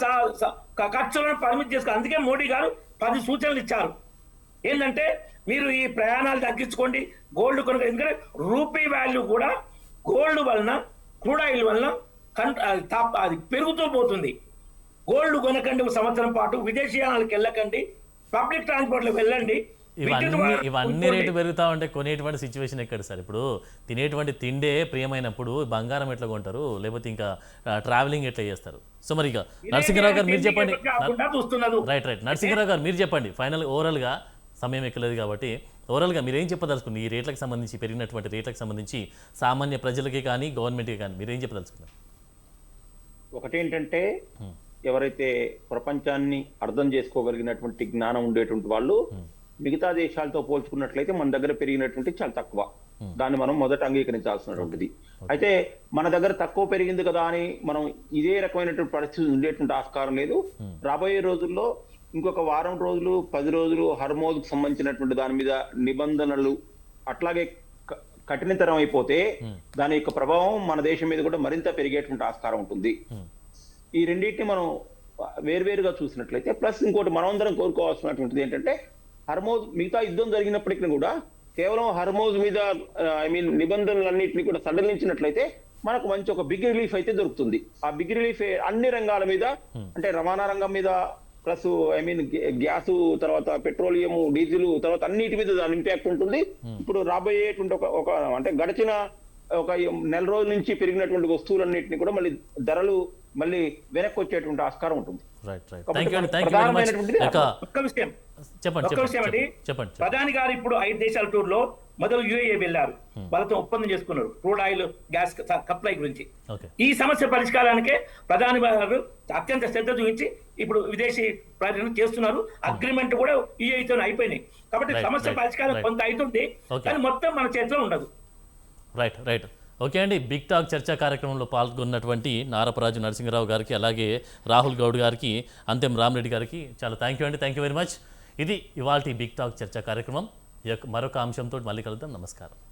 ఖర్చులను పరిమితి చేసుకోవాలి. అందుకే మోడీ గారు 10 సూచనలు ఇచ్చారు. ఏంటంటే మీరు ఈ ప్రయాణాలు తగ్గించుకోండి, గోల్డ్ కొనుగోలు. ఎందుకంటే రూపీ వాల్యూ కూడా గోల్డ్ వలన, క్రూడ్ ఆయిల్ వలన అది పెరుగుతూ పోతుంది. గోల్డ్ కొనకండి, 1 సంవత్సరం పాటు విదేశీయాలకు వెళ్ళకండి, పబ్లిక్ ట్రాన్స్పోర్ట్ లో వెళ్ళండి. ఇవన్నీ రేటు పెరుగుతా ఉంటే కొనేటువంటి సిచ్యువేషన్ ఎక్కడ సార్? ఇప్పుడు తినేటువంటి తిండే ప్రియమైనప్పుడు బంగారం ఎట్లా కొంటారు, లేకపోతే ఇంకా ట్రావెలింగ్ ఎట్లా చేస్తారు? సో మరి ఇక నరసింహరావు గారు మీరు చెప్పండి. రైట్ నరసింహరావు గారు మీరు చెప్పండి ఫైనల్ ఓవరాల్గా, సమయం ఎక్కలేదు కాబట్టి ఓవరాల్గా మీరు ఏం చెప్పదలుచుకున్నారు ఈ రేట్లకు సంబంధించి, పెరిగినటువంటి రేట్లకు సంబంధించి సామాన్య ప్రజలకి కానీ గవర్నమెంట్కి కానీ మీరు ఏం చెప్పదలుచుకున్నారు? ఒకటేంటంటే ఎవరైతే ప్రపంచాన్ని అర్థం చేసుకోగలిగినటువంటి జ్ఞానం ఉండేటువంటి వాళ్ళు మిగతా దేశాలతో పోల్చుకున్నట్లయితే మన దగ్గర పెరిగినటువంటి చాలా తక్కువ. దాన్ని మనం మొదట అంగీకరించాల్సినటువంటిది. అయితే మన దగ్గర తక్కువ పెరిగింది కదా అని మనం ఇదే రకమైనటువంటి పరిస్థితి ఉండేటువంటి ఆస్కారం లేదు. రాబోయే రోజుల్లో ఇంకొక వారం రోజులు 10 రోజులు హర్మోజ్కు సంబంధించినటువంటి దాని మీద నిబంధనలు అట్లాగే కఠినతరం అయిపోతే దాని యొక్క ప్రభావం మన దేశం మీద కూడా మరింత పెరిగేటువంటి ఆస్కారం ఉంటుంది. ఈ రెండింటిని మనం వేర్వేరుగా చూసినట్లయితే, ప్లస్ ఇంకోటి మనమందరం కోరుకోవాల్సినటువంటిది ఏంటంటే హర్మోజ్ మిగతా యుద్ధం జరిగినప్పటికీ కూడా కేవలం హర్మోజ్ మీద నిబంధనలన్నింటినీ కూడా సడలించినట్లయితే మనకు మంచి ఒక బిగ్ రిలీఫ్ అయితే దొరుకుతుంది. ఆ బిగ్ రిలీఫ్ అన్ని రంగాల మీద, అంటే రవాణా రంగం మీద, ప్లస్ గ్యాస్, తర్వాత పెట్రోలియం, డీజిల్, తర్వాత అన్నిటి మీద దాని ఇంపాక్ట్ ఉంటుంది. ఇప్పుడు రాబోయేటువంటి ఒక అంటే గడిచిన ఒక నెల రోజుల నుంచి పెరిగినటువంటి వస్తువులన్నింటినీ కూడా మళ్ళీ ధరలు మళ్ళీ వెనక్కి వచ్చేటువంటి ఆస్కారం ఉంటుంది. ప్రధాని గారు ఇప్పుడు 5 దేశాల టూర్ లో మొదలు యుఏఈ వెళ్లారు, వాళ్ళతో ఒప్పందం చేసుకున్నారు క్రూడ్ ఆయిల్ గ్యాస్ సప్లై గురించి. ఈ సమస్య పరిష్కారానికే ప్రధాని గారు అత్యంత శ్రద్ధ చూపించి ఇప్పుడు విదేశీ పర్యటన చేస్తున్నారు. అగ్రిమెంట్ కూడా యుఏఈతో అయిపోయినాయి కాబట్టి సమస్య పరిష్కారం కొంత అవుతుంది, కానీ మొత్తం మన చేతిలో ఉండదు. రైట్ ఓకే అండి. బిగ్ టాక్ చర్చా కార్యక్రమంలో పాల్గొన్నటువంటి నారపరాజు నరసింహరావు గారికి, అలాగే రాహుల్ గౌడ్ గారికి, అంతెం రామరెడ్డి గారికి చాలా థ్యాంక్ యూ అండి. Thank you very much. ఇది ఇవాల్టి బిగ్ టాక్ చర్చా కార్యక్రమం. మరొక అంశంతో మళ్ళీ కలుద్దాం. నమస్కారం.